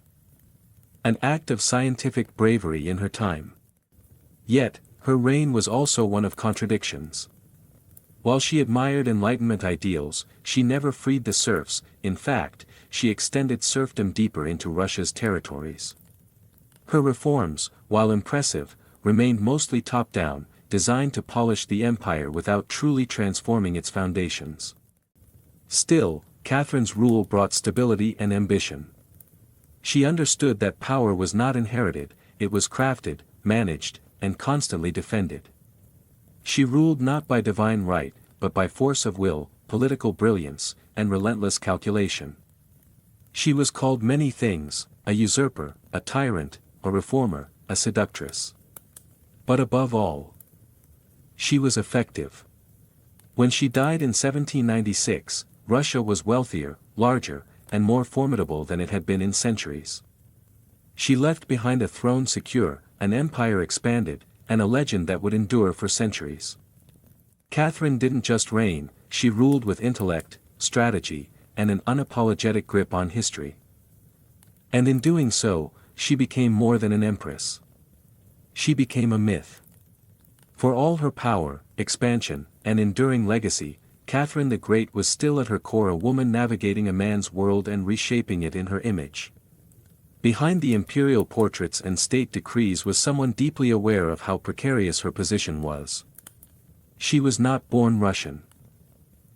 An act of scientific bravery in her time. Yet, her reign was also one of contradictions. While she admired Enlightenment ideals, she never freed the serfs, in fact, she extended serfdom deeper into Russia's territories. Her reforms, while impressive, remained mostly top-down, designed to polish the empire without truly transforming its foundations. Still, Catherine's rule brought stability and ambition. She understood that power was not inherited, it was crafted, managed, and constantly defended. She ruled not by divine right, but by force of will, political brilliance, and relentless calculation. She was called many things, a usurper, a tyrant, a reformer, a seductress. But above all, she was effective. When she died in 1796, Russia was wealthier, larger, and more formidable than it had been in centuries. She left behind a throne secure, an empire expanded, and a legend that would endure for centuries. Catherine didn't just reign, she ruled with intellect, strategy, and an unapologetic grip on history. And in doing so, she became more than an empress. She became a myth. For all her power, expansion, and enduring legacy, Catherine the Great was still at her core a woman navigating a man's world and reshaping it in her image. Behind the imperial portraits and state decrees was someone deeply aware of how precarious her position was. She was not born Russian.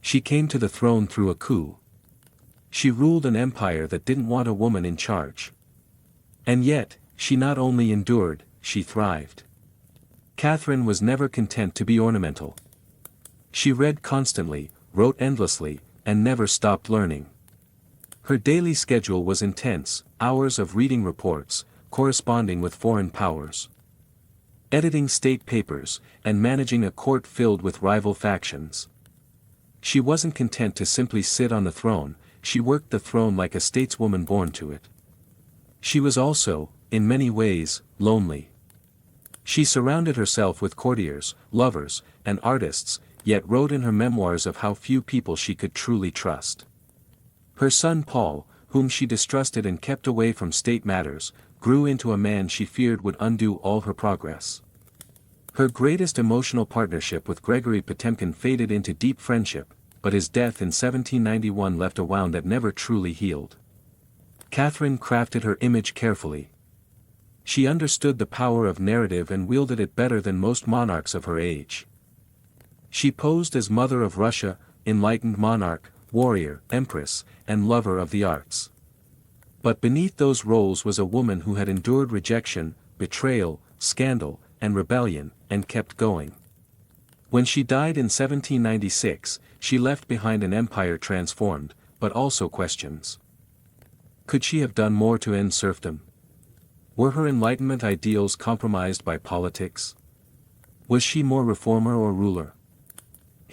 She came to the throne through a coup. She ruled an empire that didn't want a woman in charge. And yet, she not only endured, she thrived. Catherine was never content to be ornamental. She read constantly, wrote endlessly, and never stopped learning. Her daily schedule was intense, hours of reading reports, corresponding with foreign powers, editing state papers, and managing a court filled with rival factions. She wasn't content to simply sit on the throne, she worked the throne like a stateswoman born to it. She was also, in many ways, lonely. She surrounded herself with courtiers, lovers, and artists, yet wrote in her memoirs of how few people she could truly trust. Her son Paul, whom she distrusted and kept away from state matters, grew into a man she feared would undo all her progress. Her greatest emotional partnership with Gregory Potemkin faded into deep friendship, but his death in 1791 left a wound that never truly healed. Catherine crafted her image carefully. She understood the power of narrative and wielded it better than most monarchs of her age. She posed as Mother of Russia, enlightened monarch, warrior, empress, and lover of the arts. But beneath those roles was a woman who had endured rejection, betrayal, scandal, and rebellion, and kept going. When she died in 1796, she left behind an empire transformed, but also questions. Could she have done more to end serfdom? Were her Enlightenment ideals compromised by politics? Was she more reformer or ruler?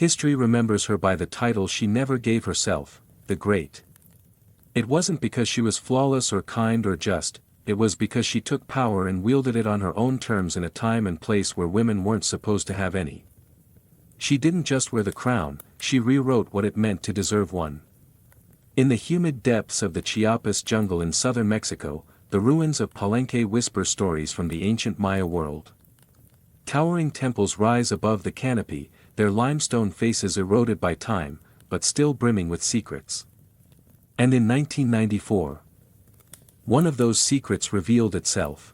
History remembers her by the title she never gave herself, the Great. It wasn't because she was flawless or kind or just, it was because she took power and wielded it on her own terms in a time and place where women weren't supposed to have any. She didn't just wear the crown, she rewrote what it meant to deserve one. In the humid depths of the Chiapas jungle in southern Mexico, the ruins of Palenque whisper stories from the ancient Maya world. Towering temples rise above the canopy, their limestone faces eroded by time, but still brimming with secrets. And in 1994, one of those secrets revealed itself.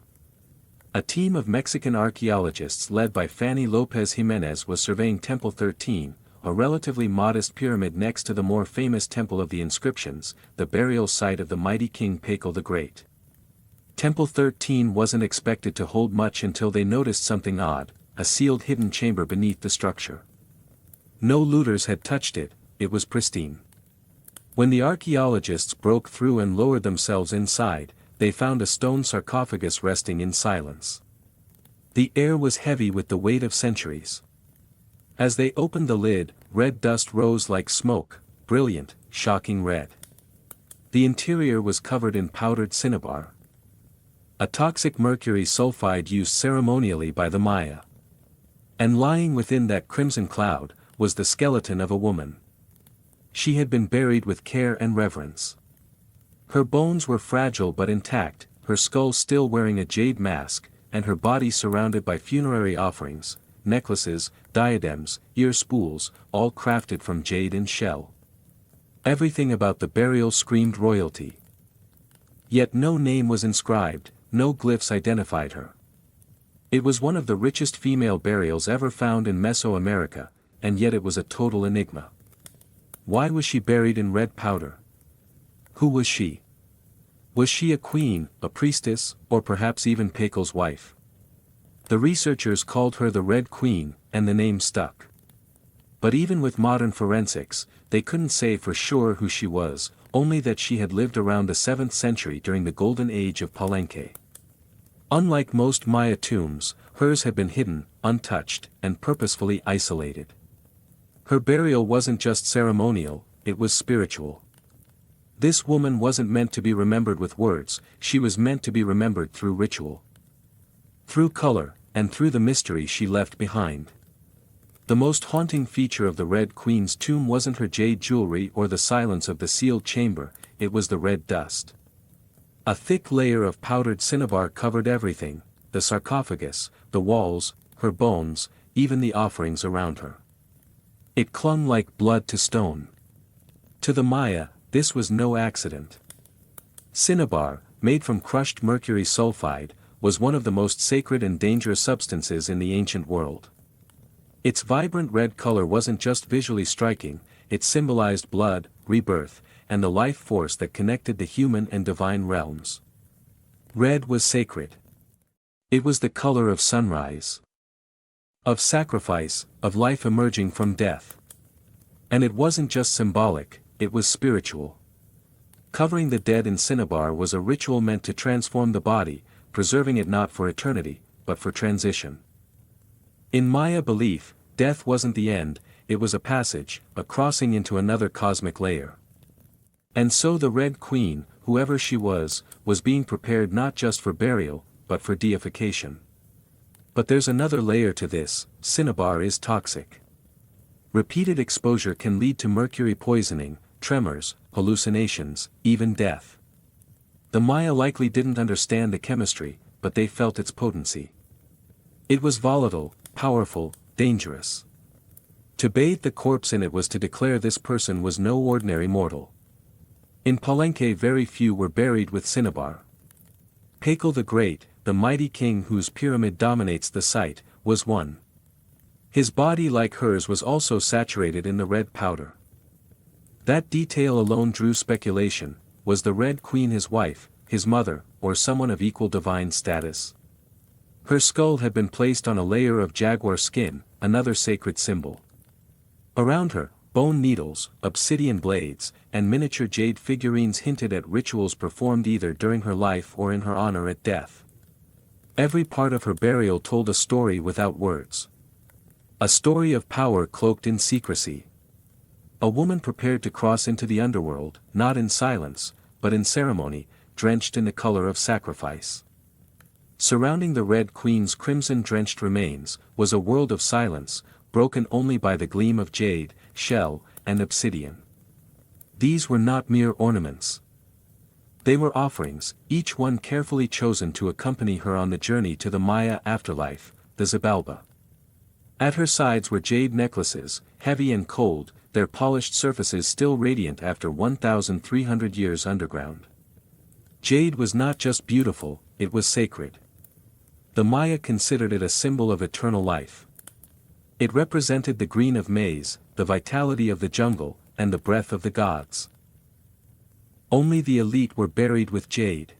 A team of Mexican archaeologists led by Fanny Lopez Jimenez was surveying Temple 13, a relatively modest pyramid next to the more famous Temple of the Inscriptions, the burial site of the mighty King Pacal the Great. Temple 13 wasn't expected to hold much until they noticed something odd, a sealed hidden chamber beneath the structure. No looters had touched it, it was pristine. When the archaeologists broke through and lowered themselves inside, they found a stone sarcophagus resting in silence. The air was heavy with the weight of centuries. As they opened the lid, red dust rose like smoke, brilliant, shocking red. The interior was covered in powdered cinnabar, a toxic mercury sulfide used ceremonially by the Maya. And lying within that crimson cloud, was the skeleton of a woman. She had been buried with care and reverence. Her bones were fragile but intact, her skull still wearing a jade mask, and her body surrounded by funerary offerings, necklaces, diadems, ear spools, all crafted from jade and shell. Everything about the burial screamed royalty. Yet no name was inscribed, no glyphs identified her. It was one of the richest female burials ever found in Mesoamerica, and yet it was a total enigma. Why was she buried in red powder? Who was she? Was she a queen, a priestess, or perhaps even Pacal's wife? The researchers called her the Red Queen, and the name stuck. But even with modern forensics, they couldn't say for sure who she was, only that she had lived around the 7th century during the golden age of Palenque. Unlike most Maya tombs, hers had been hidden, untouched, and purposefully isolated. Her burial wasn't just ceremonial, it was spiritual. This woman wasn't meant to be remembered with words, she was meant to be remembered through ritual. Through color, and through the mystery she left behind. The most haunting feature of the Red Queen's tomb wasn't her jade jewelry or the silence of the sealed chamber, it was the red dust. A thick layer of powdered cinnabar covered everything, the sarcophagus, the walls, her bones, even the offerings around her. It clung like blood to stone. To the Maya, this was no accident. Cinnabar, made from crushed mercury sulfide, was one of the most sacred and dangerous substances in the ancient world. Its vibrant red color wasn't just visually striking, it symbolized blood, rebirth, and the life force that connected the human and divine realms. Red was sacred. It was the color of sunrise, of sacrifice, of life emerging from death. And it wasn't just symbolic, it was spiritual. Covering the dead in cinnabar was a ritual meant to transform the body, preserving it not for eternity, but for transition. In Maya belief, death wasn't the end, it was a passage, a crossing into another cosmic layer. And so the Red Queen, whoever she was being prepared not just for burial, but for deification. But there's another layer to this: cinnabar is toxic. Repeated exposure can lead to mercury poisoning, tremors, hallucinations, even death. The Maya likely didn't understand the chemistry, but they felt its potency. It was volatile, powerful, dangerous. To bathe the corpse in it was to declare this person was no ordinary mortal. In Palenque very few were buried with cinnabar. Crackle the Great, the mighty king whose pyramid dominates the site, was one. His body, like hers, was also saturated in the red powder. That detail alone drew speculation: was the Red Queen his wife, his mother, or someone of equal divine status? Her skull had been placed on a layer of jaguar skin, another sacred symbol. Around her, bone needles, obsidian blades, and miniature jade figurines hinted at rituals performed either during her life or in her honor at death. Every part of her burial told a story without words. A story of power cloaked in secrecy. A woman prepared to cross into the underworld, not in silence, but in ceremony, drenched in the color of sacrifice. Surrounding the Red Queen's crimson-drenched remains, was a world of silence, broken only by the gleam of jade, shell, and obsidian. These were not mere ornaments. They were offerings, each one carefully chosen to accompany her on the journey to the Maya afterlife, the Xibalba. At her sides were jade necklaces, heavy and cold, their polished surfaces still radiant after 1,300 years underground. Jade was not just beautiful, it was sacred. The Maya considered it a symbol of eternal life. It represented the green of maize, the vitality of the jungle, and the breath of the gods. Only the elite were buried with jade.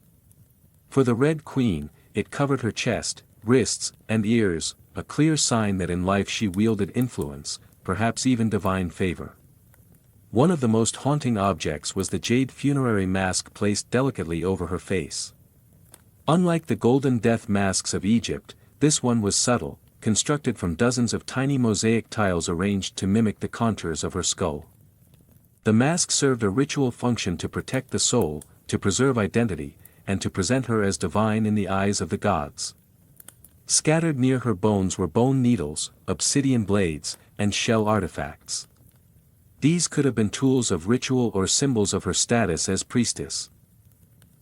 For the Red Queen, it covered her chest, wrists, and ears, a clear sign that in life she wielded influence, perhaps even divine favor. One of the most haunting objects was the jade funerary mask placed delicately over her face. Unlike the golden death masks of Egypt, this one was subtle, constructed from dozens of tiny mosaic tiles arranged to mimic the contours of her skull. The mask served a ritual function to protect the soul, to preserve identity, and to present her as divine in the eyes of the gods. Scattered near her bones were bone needles, obsidian blades, and shell artifacts. These could have been tools of ritual or symbols of her status as priestess,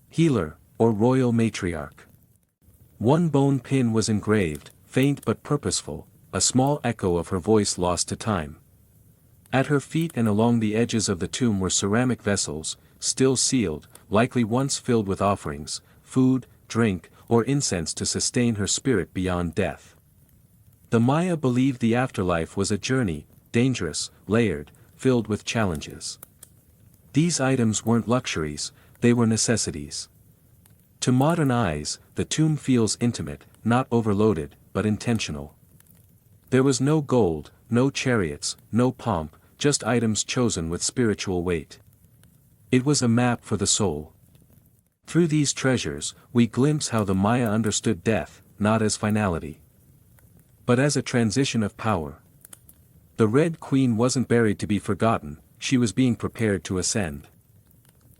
healer, or royal matriarch. One bone pin was engraved, faint but purposeful, a small echo of her voice lost to time. At her feet and along the edges of the tomb were ceramic vessels, still sealed, likely once filled with offerings, food, drink, or incense to sustain her spirit beyond death. The Maya believed the afterlife was a journey, dangerous, layered, filled with challenges. These items weren't luxuries, they were necessities. To modern eyes, the tomb feels intimate, not overloaded, but intentional. There was no gold, no chariots, no pomp, just items chosen with spiritual weight. It was a map for the soul. Through these treasures, we glimpse how the Maya understood death, not as finality, but as a transition of power. The Red Queen wasn't buried to be forgotten, she was being prepared to ascend.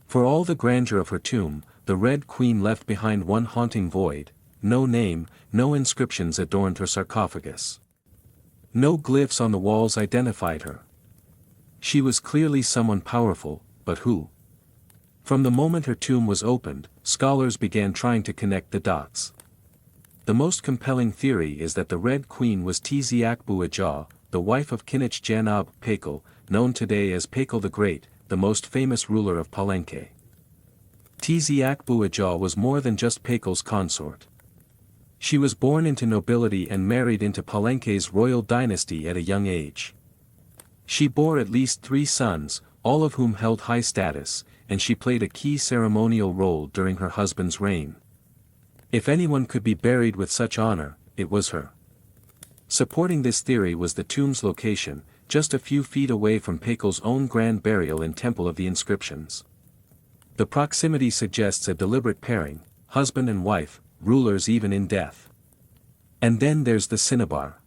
For all the grandeur of her tomb, the Red Queen left behind one haunting void: no name, no inscriptions adorned her sarcophagus. No glyphs on the walls identified her. She was clearly someone powerful, but who? From the moment her tomb was opened, scholars began trying to connect the dots. The most compelling theory is that the Red Queen was Tsiakbu-Ajah, the wife of Kinich Janab Pakal, known today as Pakal the Great, the most famous ruler of Palenque. Tsiakbu-Ajah was more than just Pakal's consort. She was born into nobility and married into Palenque's royal dynasty at a young age. She bore at least 3 sons, all of whom held high status, and she played a key ceremonial role during her husband's reign. If anyone could be buried with such honor, it was her. Supporting this theory was the tomb's location, just a few feet away from Pakal's own grand burial in Temple of the Inscriptions. The proximity suggests a deliberate pairing, husband and wife, rulers even in death. And then there's the cinnabar.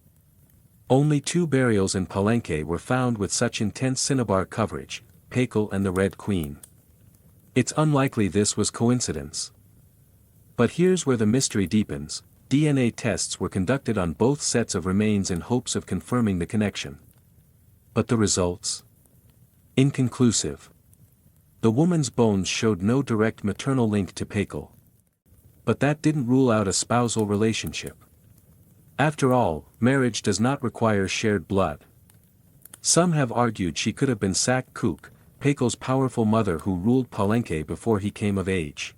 Only 2 burials in Palenque were found with such intense cinnabar coverage, Pakal and the Red Queen. It's unlikely this was coincidence. But here's where the mystery deepens. DNA tests were conducted on both sets of remains in hopes of confirming the connection. But the results? Inconclusive. The woman's bones showed no direct maternal link to Pakal. But that didn't rule out a spousal relationship. After all, marriage does not require shared blood. Some have argued she could have been Sak Kuk, Pakal's powerful mother who ruled Palenque before he came of age.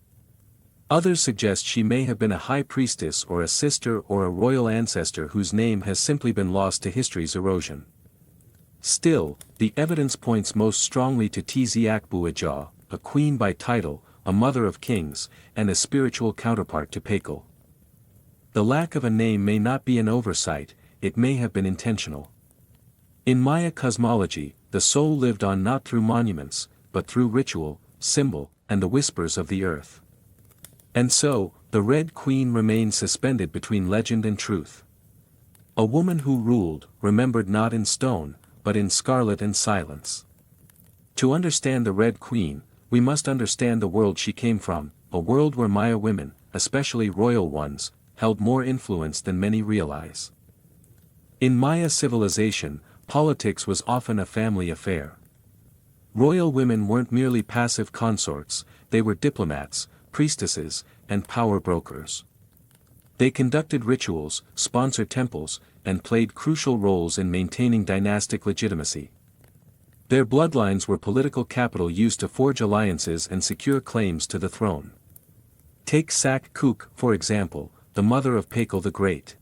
Others suggest she may have been a high priestess or a sister or a royal ancestor whose name has simply been lost to history's erosion. Still, the evidence points most strongly to Tsiakbu-Ajah, a queen by title, a mother of kings, and a spiritual counterpart to Pakal. The lack of a name may not be an oversight, it may have been intentional. In Maya cosmology, the soul lived on not through monuments, but through ritual, symbol, and the whispers of the earth. And so, the Red Queen remained suspended between legend and truth. A woman who ruled, remembered not in stone, but in scarlet and silence. To understand the Red Queen, we must understand the world she came from, a world where Maya women, especially royal ones, held more influence than many realize. In Maya civilization, politics was often a family affair. Royal women weren't merely passive consorts, they were diplomats, priestesses, and power brokers. They conducted rituals, sponsored temples, and played crucial roles in maintaining dynastic legitimacy. Their bloodlines were political capital used to forge alliances and secure claims to the throne. Take Sak Kuk, for example, the mother of Pakal the Great.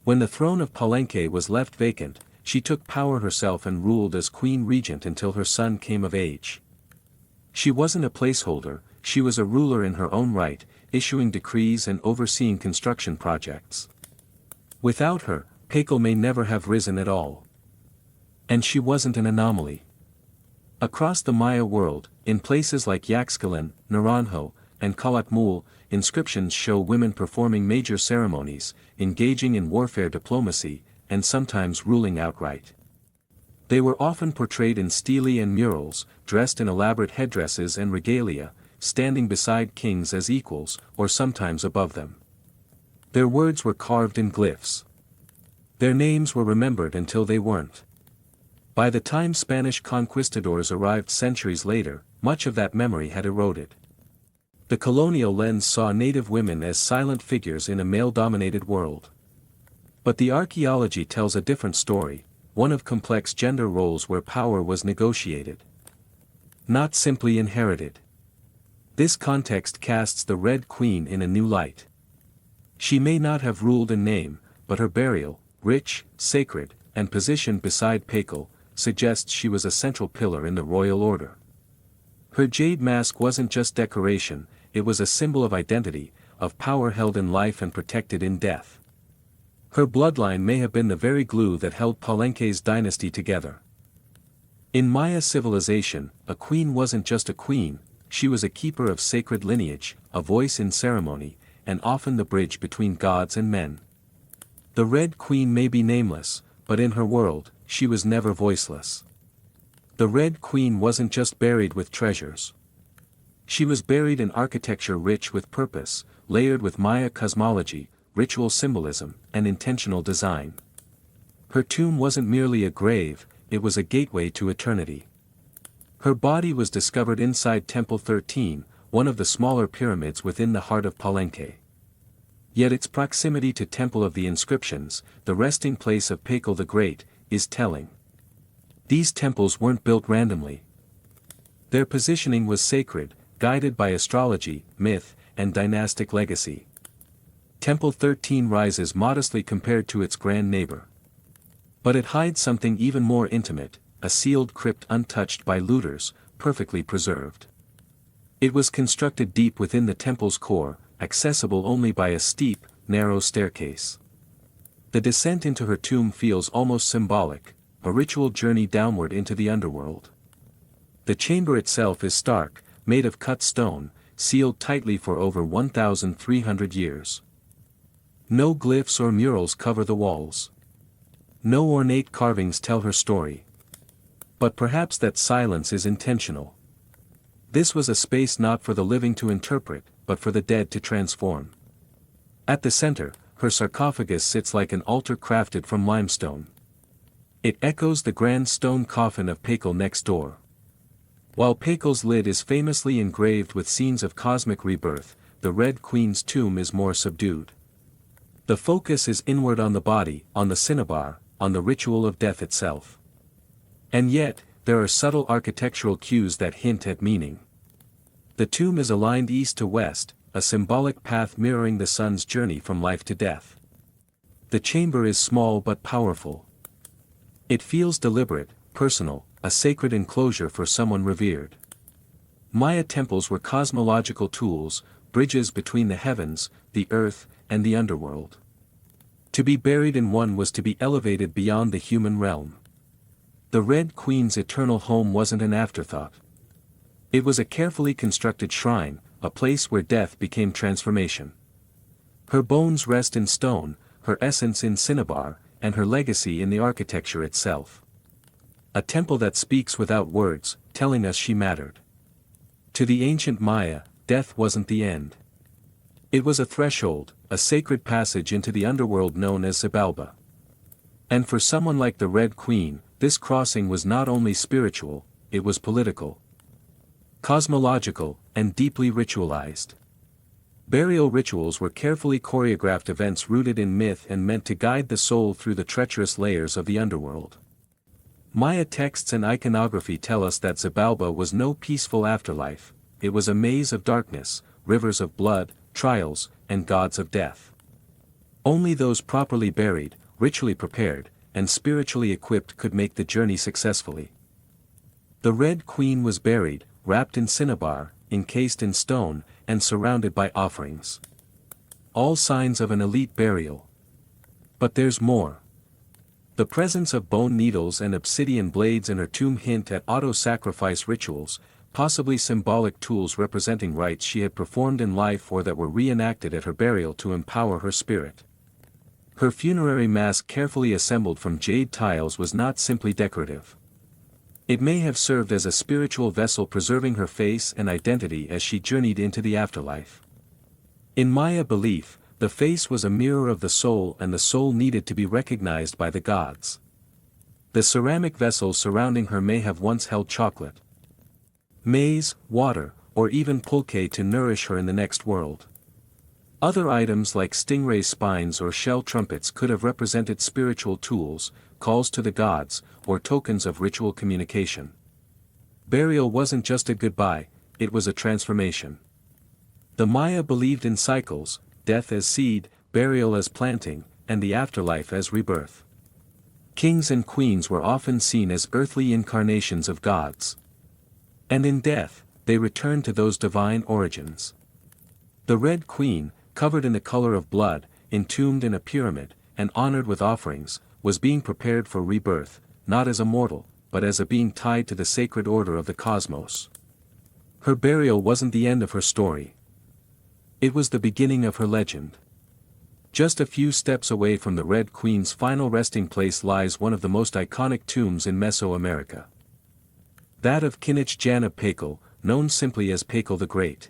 When the throne of Palenque was left vacant, she took power herself and ruled as queen regent until her son came of age. She wasn't a placeholder, she was a ruler in her own right, issuing decrees and overseeing construction projects. Without her, Pakal may never have risen at all. And she wasn't an anomaly. Across the Maya world, in places like Yaxchilan, Naranjo, and Calakmul, inscriptions show women performing major ceremonies, engaging in warfare diplomacy, and sometimes ruling outright. They were often portrayed in stele and murals, dressed in elaborate headdresses and regalia, standing beside kings as equals, or sometimes above them. Their words were carved in glyphs. Their names were remembered until they weren't. By the time Spanish conquistadors arrived centuries later, much of that memory had eroded. The colonial lens saw native women as silent figures in a male-dominated world. But the archaeology tells a different story, one of complex gender roles where power was negotiated. Not simply inherited. This context casts the Red Queen in a new light. She may not have ruled in name, but her burial, rich, sacred, and positioned beside Pakal, suggests she was a central pillar in the royal order. Her jade mask wasn't just decoration, it was a symbol of identity, of power held in life and protected in death. Her bloodline may have been the very glue that held Palenque's dynasty together. In Maya civilization, a queen wasn't just a queen, she was a keeper of sacred lineage, a voice in ceremony, and often the bridge between gods and men. The Red Queen may be nameless, but in her world, she was never voiceless. The Red Queen wasn't just buried with treasures. She was buried in architecture rich with purpose, layered with Maya cosmology, ritual symbolism, and intentional design. Her tomb wasn't merely a grave, it was a gateway to eternity. Her body was discovered inside Temple 13, one of the smaller pyramids within the heart of Palenque. Yet its proximity to Temple of the Inscriptions, the resting place of Pacal the Great, is telling. These temples weren't built randomly. Their positioning was sacred, guided by astrology, myth, and dynastic legacy. Temple 13 rises modestly compared to its grand neighbor. But it hides something even more intimate, a sealed crypt untouched by looters, perfectly preserved. It was constructed deep within the temple's core, accessible only by a steep, narrow staircase. The descent into her tomb feels almost symbolic, a ritual journey downward into the underworld. The chamber itself is stark, made of cut stone, sealed tightly for over 1,300 years. No glyphs or murals cover the walls. No ornate carvings tell her story. But perhaps that silence is intentional. This was a space not for the living to interpret, but for the dead to transform. At the center, her sarcophagus sits like an altar crafted from limestone. It echoes the grand stone coffin of Pacal next door. While Pacal's lid is famously engraved with scenes of cosmic rebirth, the Red Queen's tomb is more subdued. The focus is inward on the body, on the cinnabar, on the ritual of death itself. And yet, there are subtle architectural cues that hint at meaning. The tomb is aligned east to west, a symbolic path mirroring the sun's journey from life to death. The chamber is small but powerful. It feels deliberate, personal, a sacred enclosure for someone revered. Maya temples were cosmological tools, bridges between the heavens, the earth, and the underworld. To be buried in one was to be elevated beyond the human realm. The Red Queen's eternal home wasn't an afterthought. It was a carefully constructed shrine, a place where death became transformation. Her bones rest in stone, her essence in cinnabar, and her legacy in the architecture itself. A temple that speaks without words, telling us she mattered. To the ancient Maya, death wasn't the end. It was a threshold, a sacred passage into the underworld known as Xibalba. And for someone like the Red Queen, this crossing was not only spiritual, it was political, cosmological, and deeply ritualized. Burial rituals were carefully choreographed events rooted in myth and meant to guide the soul through the treacherous layers of the underworld. Maya texts and iconography tell us that Xibalba was no peaceful afterlife, it was a maze of darkness, rivers of blood, trials, and gods of death. Only those properly buried, ritually prepared, and spiritually equipped could make the journey successfully. The Red Queen was buried, wrapped in cinnabar, encased in stone, and surrounded by offerings. All signs of an elite burial. But there's more. The presence of bone needles and obsidian blades in her tomb hint at auto-sacrifice rituals, possibly symbolic tools representing rites she had performed in life or that were reenacted at her burial to empower her spirit. Her funerary mask carefully assembled from jade tiles was not simply decorative. It may have served as a spiritual vessel preserving her face and identity as she journeyed into the afterlife. In Maya belief, the face was a mirror of the soul and the soul needed to be recognized by the gods. The ceramic vessels surrounding her may have once held chocolate, maize, water, or even pulque to nourish her in the next world. Other items like stingray spines or shell trumpets could have represented spiritual tools, calls to the gods, or tokens of ritual communication. Burial wasn't just a goodbye, it was a transformation. The Maya believed in cycles, death as seed, burial as planting, and the afterlife as rebirth. Kings and queens were often seen as earthly incarnations of gods. And in death, they returned to those divine origins. The Red Queen, covered in the color of blood, entombed in a pyramid, and honored with offerings, was being prepared for rebirth, not as a mortal, but as a being tied to the sacred order of the cosmos. Her burial wasn't the end of her story. It was the beginning of her legend. Just a few steps away from the Red Queen's final resting place lies one of the most iconic tombs in Mesoamerica. That of Kinich Janab Pacal, known simply as Pacal the Great.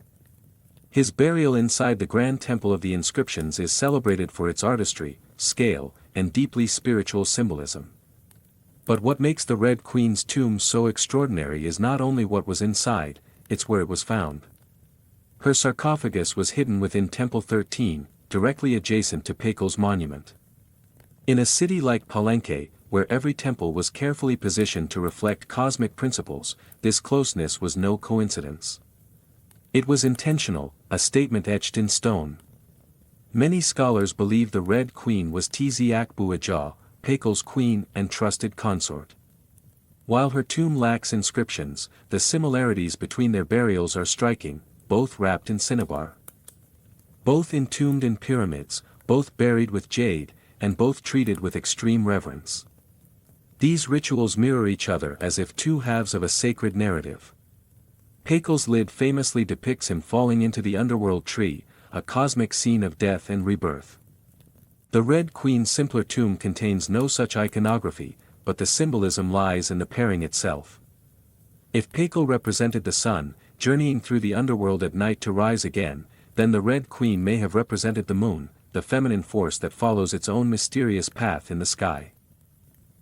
His burial inside the Grand Temple of the Inscriptions is celebrated for its artistry, scale, and deeply spiritual symbolism. But what makes the Red Queen's tomb so extraordinary is not only what was inside, it's where it was found. Her sarcophagus was hidden within Temple 13, directly adjacent to Pakal's monument. In a city like Palenque, where every temple was carefully positioned to reflect cosmic principles, this closeness was no coincidence. It was intentional, a statement etched in stone. Many scholars believe the Red Queen was Tzia Ajah, Pakal's queen and trusted consort. While her tomb lacks inscriptions, the similarities between their burials are striking, both wrapped in cinnabar. Both entombed in pyramids, both buried with jade, and both treated with extreme reverence. These rituals mirror each other as if two halves of a sacred narrative. Pakal's lid famously depicts him falling into the underworld tree, a cosmic scene of death and rebirth. The Red Queen's simpler tomb contains no such iconography, but the symbolism lies in the pairing itself. If Pakal represented the sun, journeying through the underworld at night to rise again, then the Red Queen may have represented the moon, the feminine force that follows its own mysterious path in the sky.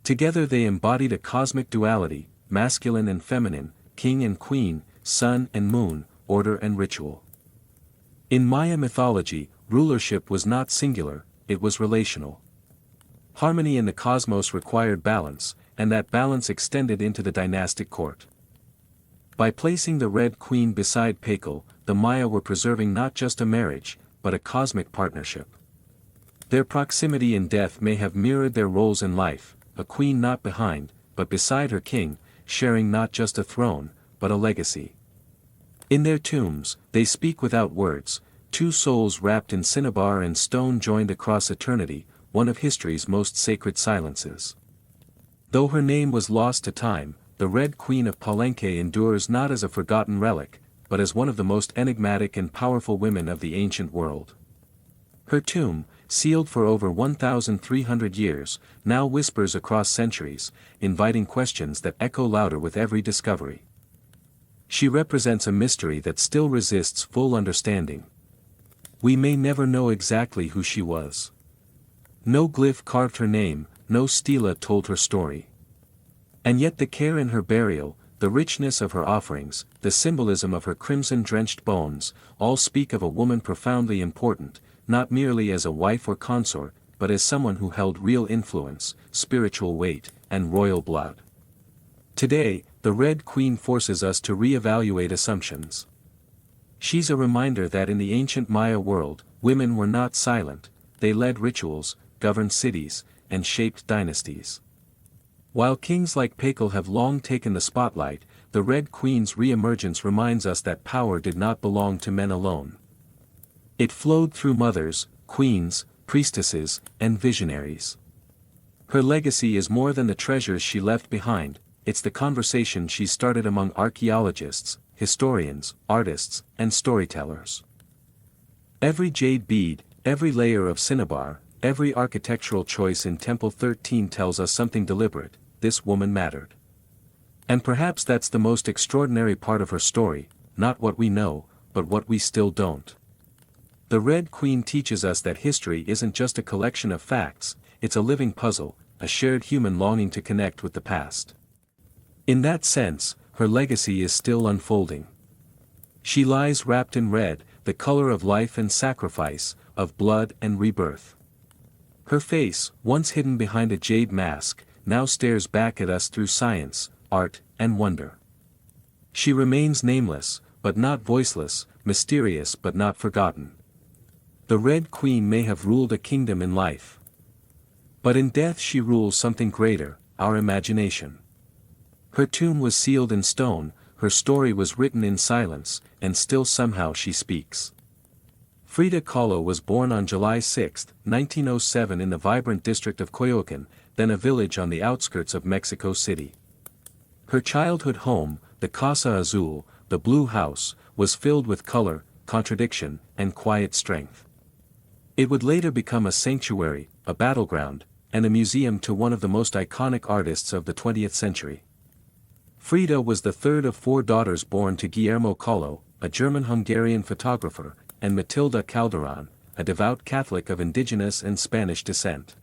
Together they embodied a cosmic duality, masculine and feminine, king and queen, sun and moon, order and ritual. In Maya mythology, rulership was not singular, it was relational. Harmony in the cosmos required balance, and that balance extended into the dynastic court. By placing the Red Queen beside Pakal, the Maya were preserving not just a marriage, but a cosmic partnership. Their proximity in death may have mirrored their roles in life, a queen not behind, but beside her king, sharing not just a throne, but a legacy. In their tombs, they speak without words, two souls wrapped in cinnabar and stone joined across eternity, one of history's most sacred silences. Though her name was lost to time, the Red Queen of Palenque endures not as a forgotten relic, but as one of the most enigmatic and powerful women of the ancient world. Her tomb, sealed for over 1,300 years, now whispers across centuries, inviting questions that echo louder with every discovery. She represents a mystery that still resists full understanding. We may never know exactly who she was. No glyph carved her name, no stela told her story. And yet the care in her burial, the richness of her offerings, the symbolism of her crimson-drenched bones, all speak of a woman profoundly important, not merely as a wife or consort, but as someone who held real influence, spiritual weight, and royal blood. Today, the Red Queen forces us to re-evaluate assumptions. She's a reminder that in the ancient Maya world, women were not silent, they led rituals, governed cities, and shaped dynasties. While kings like Pakal have long taken the spotlight, the Red Queen's re-emergence reminds us that power did not belong to men alone. It flowed through mothers, queens, priestesses, and visionaries. Her legacy is more than the treasures she left behind, it's the conversation she started among archaeologists, historians, artists, and storytellers. Every jade bead, every layer of cinnabar, every architectural choice in Temple 13 tells us something deliberate: this woman mattered. And perhaps that's the most extraordinary part of her story, not what we know, but what we still don't. The Red Queen teaches us that history isn't just a collection of facts, it's a living puzzle, a shared human longing to connect with the past. In that sense, her legacy is still unfolding. She lies wrapped in red, the color of life and sacrifice, of blood and rebirth. Her face, once hidden behind a jade mask, now stares back at us through science, art, and wonder. She remains nameless, but not voiceless, mysterious but not forgotten. The Red Queen may have ruled a kingdom in life. But in death she rules something greater, our imagination. Her tomb was sealed in stone, her story was written in silence, and still somehow she speaks. Frida Kahlo was born on July 6, 1907 in the vibrant district of Coyoacán, then a village on the outskirts of Mexico City. Her childhood home, the Casa Azul, the Blue House, was filled with color, contradiction, and quiet strength. It would later become a sanctuary, a battleground, and a museum to one of the most iconic artists of the 20th century. Frida was the third of four daughters born to Guillermo Kahlo, a German-Hungarian photographer, and Matilda Calderon, a devout Catholic of indigenous and Spanish descent.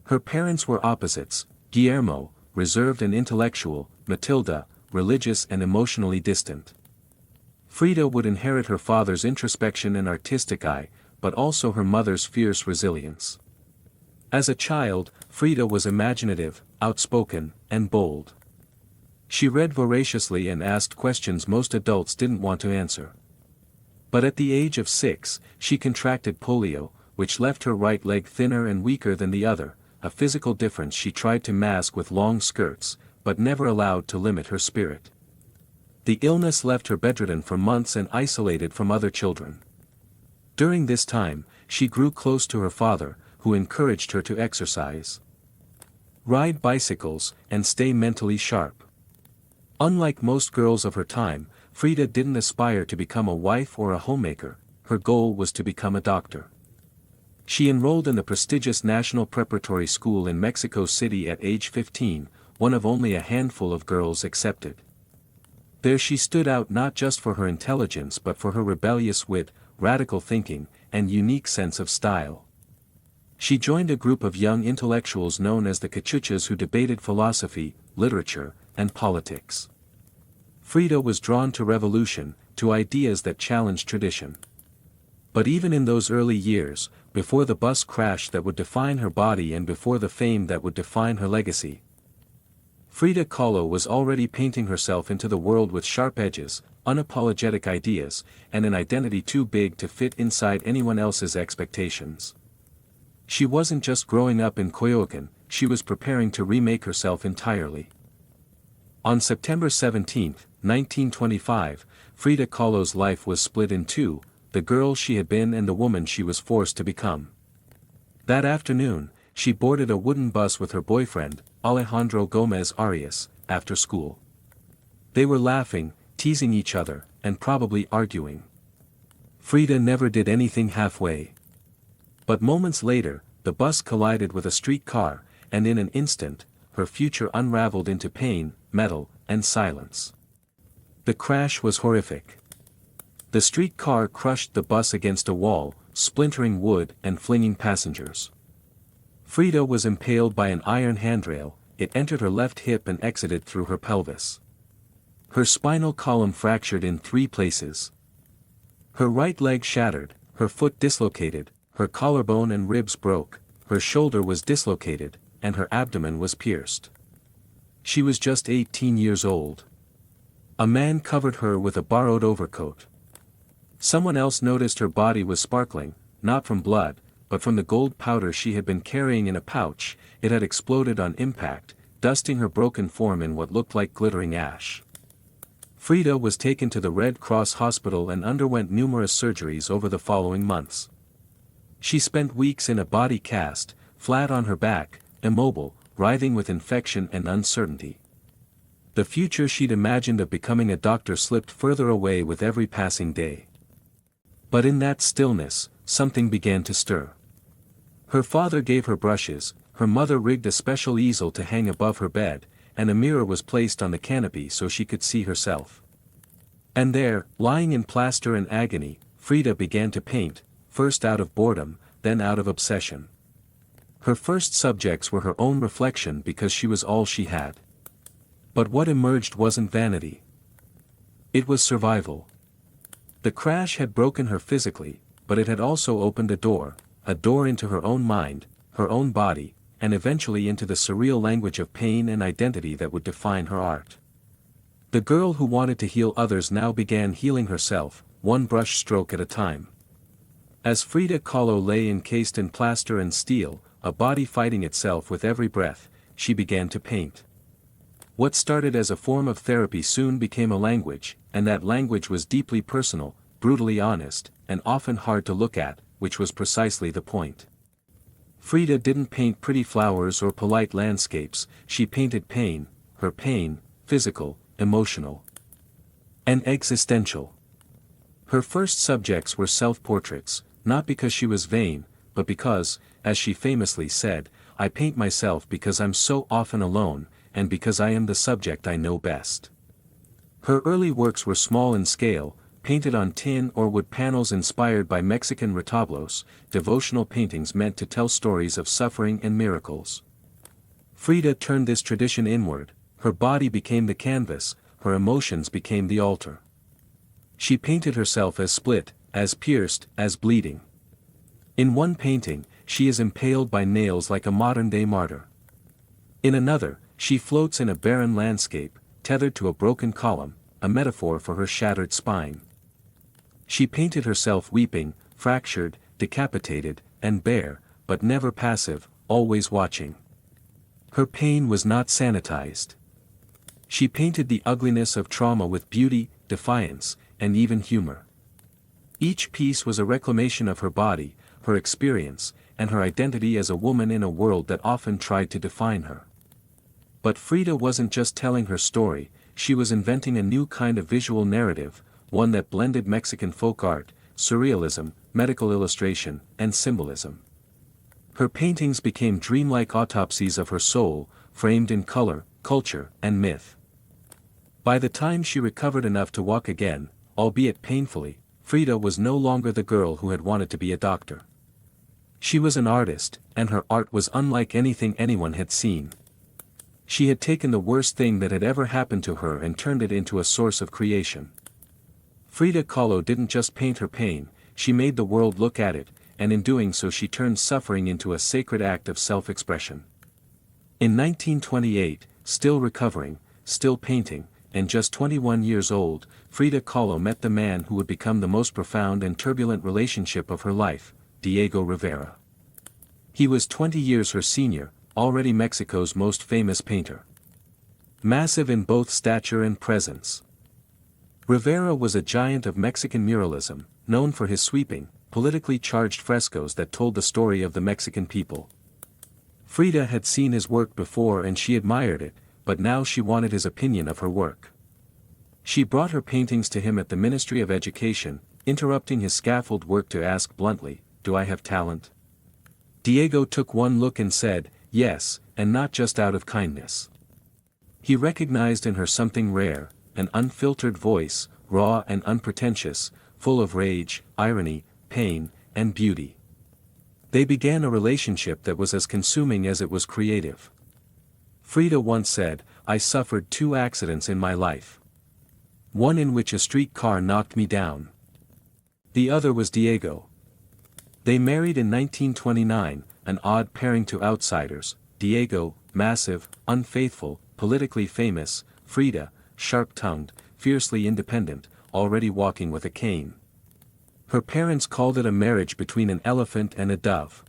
Her parents were opposites: Guillermo, reserved and intellectual; Matilda, religious and emotionally distant. Frida would inherit her father's introspection and artistic eye, but also her mother's fierce resilience. As a child, Frida was imaginative, outspoken, and bold. She read voraciously and asked questions most adults didn't want to answer. But at the age of 6, she contracted polio, which left her right leg thinner and weaker than the other, a physical difference she tried to mask with long skirts, but never allowed to limit her spirit. The illness left her bedridden for months and isolated from other children. During this time, she grew close to her father, who encouraged her to exercise, ride bicycles, and stay mentally sharp. Unlike most girls of her time, Frida didn't aspire to become a wife or a homemaker; her goal was to become a doctor. She enrolled in the prestigious National Preparatory School in Mexico City at age 15, one of only a handful of girls accepted. There she stood out not just for her intelligence but for her rebellious wit, radical thinking, and unique sense of style. She joined a group of young intellectuals known as the Cachuchas who debated philosophy, literature, and politics. Frida was drawn to revolution, to ideas that challenged tradition. But even in those early years, before the bus crash that would define her body and before the fame that would define her legacy, Frida Kahlo was already painting herself into the world with sharp edges, unapologetic ideas, and an identity too big to fit inside anyone else's expectations. She wasn't just growing up in Coyoacán, she was preparing to remake herself entirely. On September 17, 1925, Frida Kahlo's life was split in two: the girl she had been and the woman she was forced to become. That afternoon, she boarded a wooden bus with her boyfriend, Alejandro Gomez Arias, after school. They were laughing, teasing each other, and probably arguing. Frida never did anything halfway. But moments later, the bus collided with a street car, and in an instant, her future unraveled into pain, metal, and silence. The crash was horrific. The street car crushed the bus against a wall, splintering wood and flinging passengers. Frida was impaled by an iron handrail; it entered her left hip and exited through her pelvis. Her spinal column fractured in 3 places. Her right leg shattered, her foot dislocated, her collarbone and ribs broke, her shoulder was dislocated, and her abdomen was pierced. She was just 18 years old. A man covered her with a borrowed overcoat. Someone else noticed her body was sparkling, not from blood, but from the gold powder she had been carrying in a pouch. It had exploded on impact, dusting her broken form in what looked like glittering ash. Frida was taken to the Red Cross hospital and underwent numerous surgeries over the following months. She spent weeks in a body cast, flat on her back, immobile, writhing with infection and uncertainty. The future she'd imagined of becoming a doctor slipped further away with every passing day. But in that stillness, something began to stir. Her father gave her brushes, her mother rigged a special easel to hang above her bed, and a mirror was placed on the canopy so she could see herself. And there, lying in plaster and agony, Frida began to paint, first out of boredom, then out of obsession. Her first subjects were her own reflection because she was all she had. But what emerged wasn't vanity. It was survival. The crash had broken her physically, but it had also opened a door into her own mind, her own body, and eventually into the surreal language of pain and identity that would define her art. The girl who wanted to heal others now began healing herself, one brush stroke at a time. As Frida Kahlo lay encased in plaster and steel, a body fighting itself with every breath, she began to paint. What started as a form of therapy soon became a language, and that language was deeply personal, brutally honest, and often hard to look at, which was precisely the point. Frida didn't paint pretty flowers or polite landscapes; she painted pain, her pain, physical, emotional, and existential. Her first subjects were self-portraits, not because she was vain, but because, as she famously said, "I paint myself because I'm so often alone, and because I am the subject I know best." Her early works were small in scale, painted on tin or wood panels inspired by Mexican retablos, devotional paintings meant to tell stories of suffering and miracles. Frida turned this tradition inward, her body became the canvas, her emotions became the altar. She painted herself as split, as pierced, as bleeding. In one painting, she is impaled by nails like a modern-day martyr. In another, she floats in a barren landscape, tethered to a broken column, a metaphor for her shattered spine. She painted herself weeping, fractured, decapitated, and bare, but never passive, always watching. Her pain was not sanitized. She painted the ugliness of trauma with beauty, defiance, and even humor. Each piece was a reclamation of her body, her experience, and her identity as a woman in a world that often tried to define her. But Frida wasn't just telling her story, she was inventing a new kind of visual narrative, one that blended Mexican folk art, surrealism, medical illustration, and symbolism. Her paintings became dreamlike autopsies of her soul, framed in color, culture, and myth. By the time she recovered enough to walk again, albeit painfully, Frida was no longer the girl who had wanted to be a doctor. She was an artist, and her art was unlike anything anyone had seen. She had taken the worst thing that had ever happened to her and turned it into a source of creation. Frida Kahlo didn't just paint her pain, she made the world look at it, and in doing so she turned suffering into a sacred act of self-expression. In 1928, still recovering, still painting, and just 21 years old, Frida Kahlo met the man who would become the most profound and turbulent relationship of her life, Diego Rivera. He was 20 years her senior, already Mexico's most famous painter. Massive in both stature and presence. Rivera was a giant of Mexican muralism, known for his sweeping, politically charged frescoes that told the story of the Mexican people. Frida had seen his work before and she admired it, but now she wanted his opinion of her work. She brought her paintings to him at the Ministry of Education, interrupting his scaffold work to ask bluntly, "Do I have talent?" Diego took one look and said, "Yes, and not just out of kindness." He recognized in her something rare, an unfiltered voice, raw and unpretentious, full of rage, irony, pain, and beauty. They began a relationship that was as consuming as it was creative. Frida once said, "I suffered 2 accidents in my life. One in which a street car knocked me down. The other was Diego." They married in 1929, an odd pairing to outsiders, Diego, massive, unfaithful, politically famous, Frida, sharp-tongued, fiercely independent, already walking with a cane. Her parents called it a marriage between an elephant and a dove.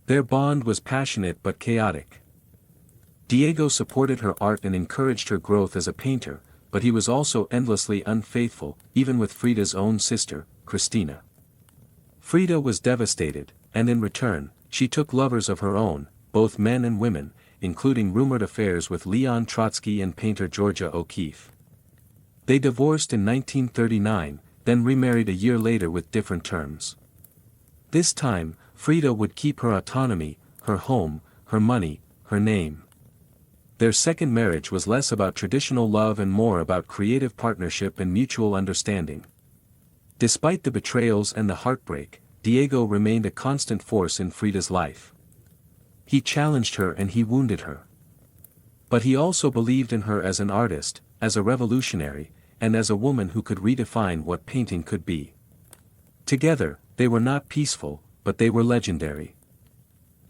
Their bond was passionate but chaotic. Diego supported her art and encouraged her growth as a painter, but he was also endlessly unfaithful, even with Frida's own sister, Cristina. Frida was devastated, and in return, she took lovers of her own, both men and women, including rumored affairs with Leon Trotsky and painter Georgia O'Keeffe. They divorced in 1939, then remarried a year later with different terms. This time, Frida would keep her autonomy, her home, her money, her name. Their second marriage was less about traditional love and more about creative partnership and mutual understanding. Despite the betrayals and the heartbreak, Diego remained a constant force in Frida's life. He challenged her and he wounded her. But he also believed in her as an artist, as a revolutionary, and as a woman who could redefine what painting could be. Together, they were not peaceful, but they were legendary.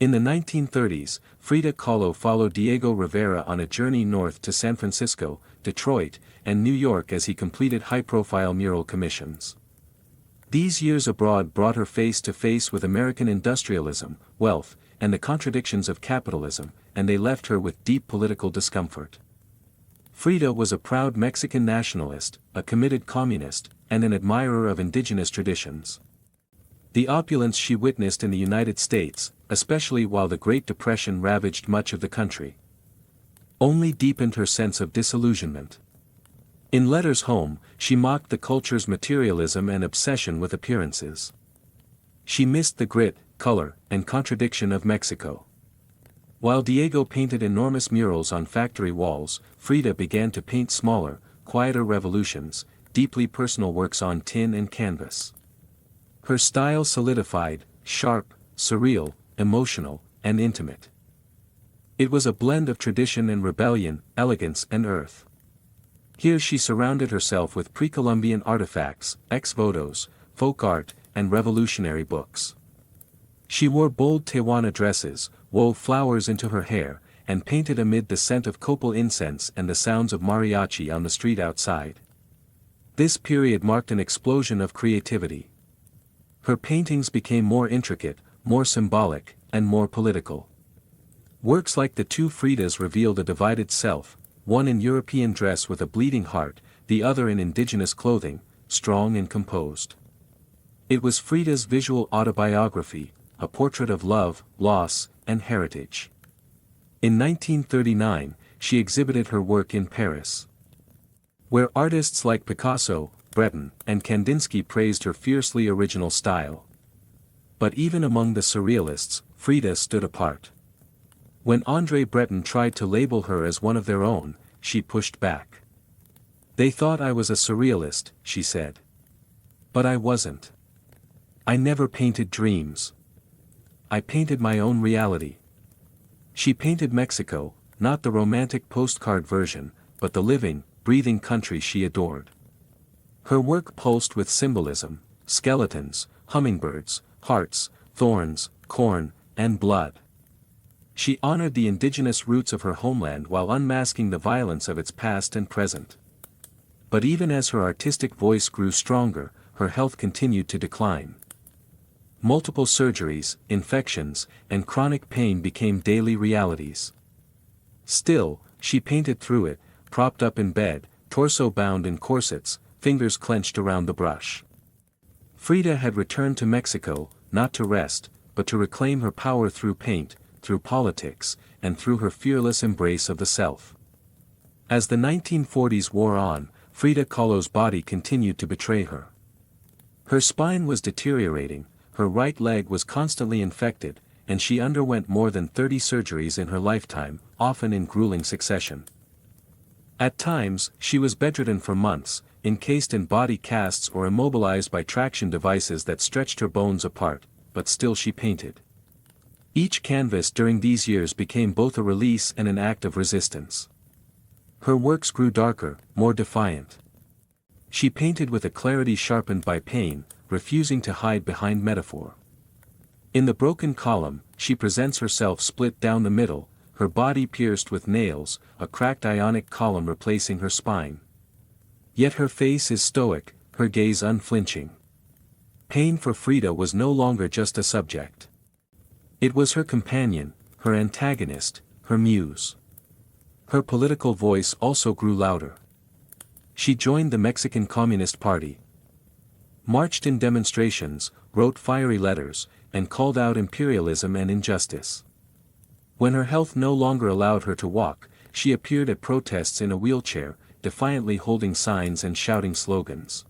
In the 1930s, Frida Kahlo followed Diego Rivera on a journey north to San Francisco, Detroit, and New York as he completed high-profile mural commissions. These years abroad brought her face to face with American industrialism, wealth, and the contradictions of capitalism, and they left her with deep political discomfort. Frida was a proud Mexican nationalist, a committed communist, and an admirer of indigenous traditions. The opulence she witnessed in the United States, especially while the Great Depression ravaged much of the country, only deepened her sense of disillusionment. In letters home, she mocked the culture's materialism and obsession with appearances. She missed the grit, color, and contradiction of Mexico. While Diego painted enormous murals on factory walls, Frida began to paint smaller, quieter revolutions, deeply personal works on tin and canvas. Her style solidified, sharp, surreal, emotional, and intimate. It was a blend of tradition and rebellion, elegance and earth. Here she surrounded herself with pre-Columbian artifacts, ex-votos, folk art, and revolutionary books. She wore bold Tewana dresses, wove flowers into her hair, and painted amid the scent of copal incense and the sounds of mariachi on the street outside. This period marked an explosion of creativity. Her paintings became more intricate, more symbolic, and more political. Works like the two Fridas revealed a divided self, one in European dress with a bleeding heart, the other in indigenous clothing, strong and composed. It was Frida's visual autobiography, a portrait of love, loss, and heritage. In 1939, she exhibited her work in Paris, where artists like Picasso, Breton, and Kandinsky praised her fiercely original style. But even among the surrealists, Frida stood apart. When André Breton tried to label her as one of their own, she pushed back. "They thought I was a surrealist," she said. "But I wasn't. I never painted dreams. I painted my own reality." She painted Mexico, not the romantic postcard version, but the living, breathing country she adored. Her work pulsed with symbolism: skeletons, hummingbirds, hearts, thorns, corn, and blood. She honored the indigenous roots of her homeland while unmasking the violence of its past and present. But even as her artistic voice grew stronger, her health continued to decline. Multiple surgeries, infections, and chronic pain became daily realities. Still, she painted through it, propped up in bed, torso bound in corsets, fingers clenched around the brush. Frida had returned to Mexico, not to rest, but to reclaim her power through paint, through politics, and through her fearless embrace of the self. As the 1940s wore on, Frida Kahlo's body continued to betray her. Her spine was deteriorating, her right leg was constantly infected, and she underwent more than 30 surgeries in her lifetime, often in grueling succession. At times, she was bedridden for months, encased in body casts or immobilized by traction devices that stretched her bones apart, but still she painted. Each canvas during these years became both a release and an act of resistance. Her works grew darker, more defiant. She painted with a clarity sharpened by pain, refusing to hide behind metaphor. In the broken column, she presents herself split down the middle, her body pierced with nails, a cracked ionic column replacing her spine. Yet her face is stoic, her gaze unflinching. Pain for Frida was no longer just a subject. It was her companion, her antagonist, her muse. Her political voice also grew louder. She joined the Mexican Communist Party, marched in demonstrations, wrote fiery letters, and called out imperialism and injustice. When her health no longer allowed her to walk, she appeared at protests in a wheelchair, defiantly holding signs and shouting slogans.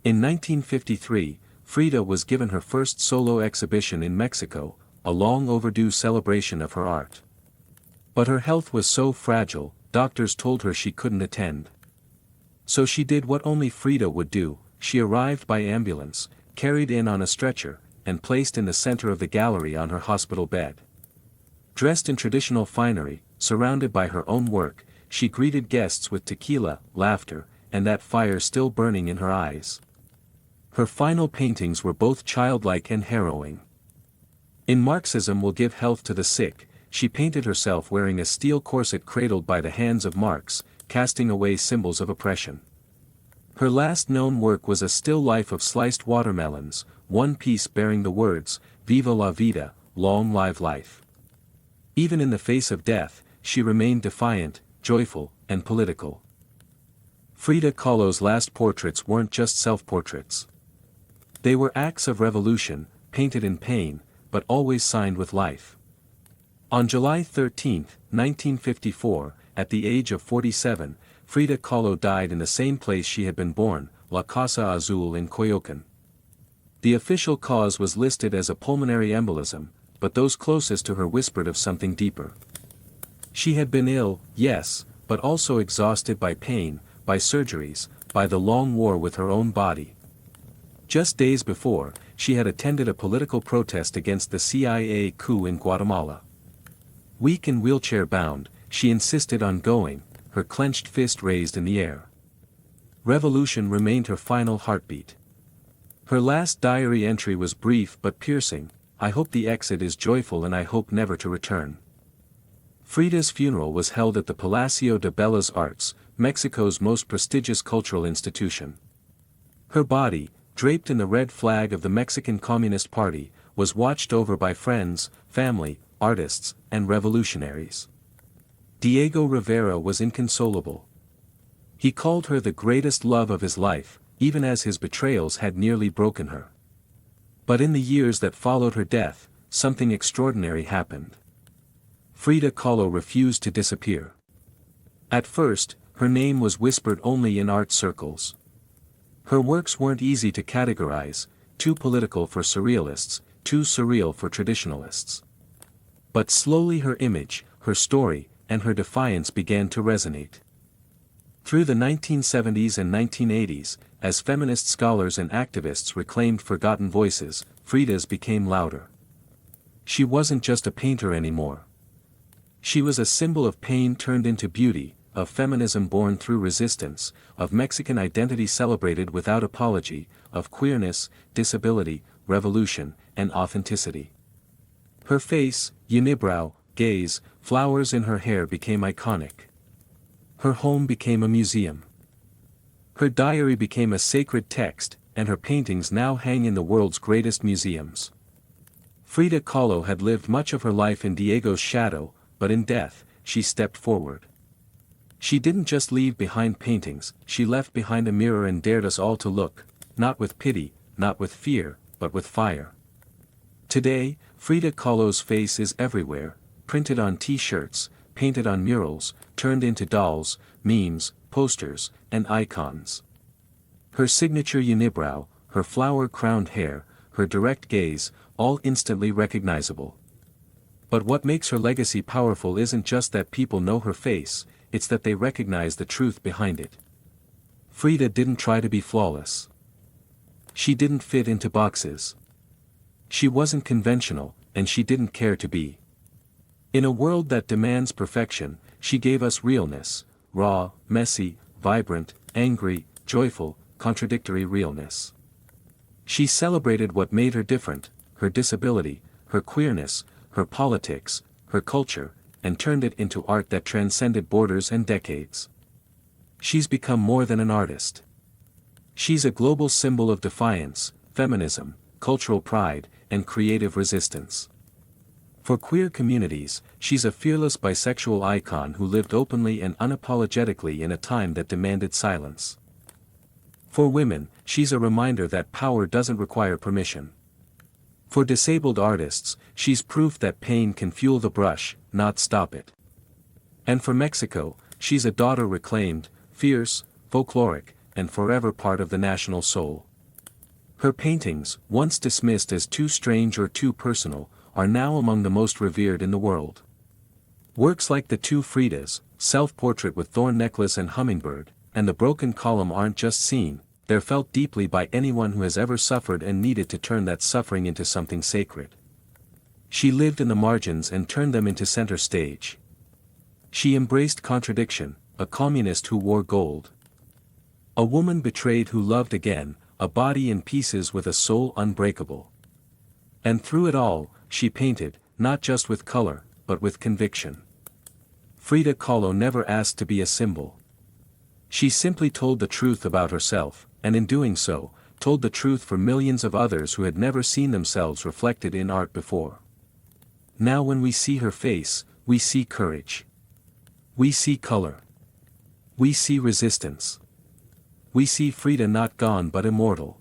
In 1953, Frida was given her first solo exhibition in Mexico, a long overdue celebration of her art. But her health was so fragile, doctors told her she couldn't attend. So she did what only Frida would do: she arrived by ambulance, carried in on a stretcher, and placed in the center of the gallery on her hospital bed. Dressed in traditional finery, surrounded by her own work, she greeted guests with tequila, laughter, and that fire still burning in her eyes. Her final paintings were both childlike and harrowing. In Marxism Will Give Health to the Sick, she painted herself wearing a steel corset cradled by the hands of Marx, casting away symbols of oppression. Her last known work was a still life of sliced watermelons, one piece bearing the words, "Viva la vida, long live life." Even in the face of death, she remained defiant, joyful, and political. Frida Kahlo's last portraits weren't just self-portraits. They were acts of revolution, painted in pain, but always signed with life. On July 13, 1954, at the age of 47, Frida Kahlo died in the same place she had been born, La Casa Azul in Coyoacán. The official cause was listed as a pulmonary embolism, but those closest to her whispered of something deeper. She had been ill, yes, but also exhausted by pain, by surgeries, by the long war with her own body. Just days before, she had attended a political protest against the CIA coup in Guatemala. Weak and wheelchair-bound, she insisted on going, her clenched fist raised in the air. Revolution remained her final heartbeat. Her last diary entry was brief but piercing: "I hope the exit is joyful and I hope never to return." Frida's funeral was held at the Palacio de Bellas Artes, Mexico's most prestigious cultural institution. Her body, draped in the red flag of the Mexican Communist Party, was watched over by friends, family, artists, and revolutionaries. Diego Rivera was inconsolable. He called her the greatest love of his life, even as his betrayals had nearly broken her. But in the years that followed her death, something extraordinary happened. Frida Kahlo refused to disappear. At first, her name was whispered only in art circles. Her works weren't easy to categorize, too political for surrealists, too surreal for traditionalists. But slowly her image, her story, and her defiance began to resonate. Through the 1970s and 1980s, as feminist scholars and activists reclaimed forgotten voices, Frida's became louder. She wasn't just a painter anymore. She was a symbol of pain turned into beauty, of feminism born through resistance, of Mexican identity celebrated without apology, of queerness, disability, revolution, and authenticity. Her face, unibrow, gaze, flowers in her hair became iconic. Her home became a museum. Her diary became a sacred text, and her paintings now hang in the world's greatest museums. Frida Kahlo had lived much of her life in Diego's shadow, but in death, she stepped forward. She didn't just leave behind paintings, she left behind a mirror and dared us all to look, not with pity, not with fear, but with fire. Today, Frida Kahlo's face is everywhere, printed on t-shirts, painted on murals, turned into dolls, memes, posters, and icons. Her signature unibrow, her flower-crowned hair, her direct gaze, all instantly recognizable. But what makes her legacy powerful isn't just that people know her face, it's that they recognize the truth behind it. Frida didn't try to be flawless. She didn't fit into boxes. She wasn't conventional, and she didn't care to be. In a world that demands perfection, she gave us realness, raw, messy, vibrant, angry, joyful, contradictory realness. She celebrated what made her different, her disability, her queerness, her politics, her culture, and turned it into art that transcended borders and decades. She's become more than an artist. She's a global symbol of defiance, feminism, cultural pride, and creative resistance. For queer communities, she's a fearless bisexual icon who lived openly and unapologetically in a time that demanded silence. For women, she's a reminder that power doesn't require permission. For disabled artists, she's proof that pain can fuel the brush, not stop it. And for Mexico, she's a daughter reclaimed, fierce, folkloric, and forever part of the national soul. Her paintings, once dismissed as too strange or too personal, are now among the most revered in the world. Works like the two Fridas, Self-Portrait with Thorn Necklace and Hummingbird, and The Broken Column aren't just seen, they're felt deeply by anyone who has ever suffered and needed to turn that suffering into something sacred. She lived in the margins and turned them into center stage. She embraced contradiction, a communist who wore gold. A woman betrayed who loved again, a body in pieces with a soul unbreakable. And through it all, she painted, not just with color, but with conviction. Frida Kahlo never asked to be a symbol. She simply told the truth about herself, and in doing so, told the truth for millions of others who had never seen themselves reflected in art before. Now when we see her face, we see courage. We see color. We see resistance. We see Frida not gone but immortal.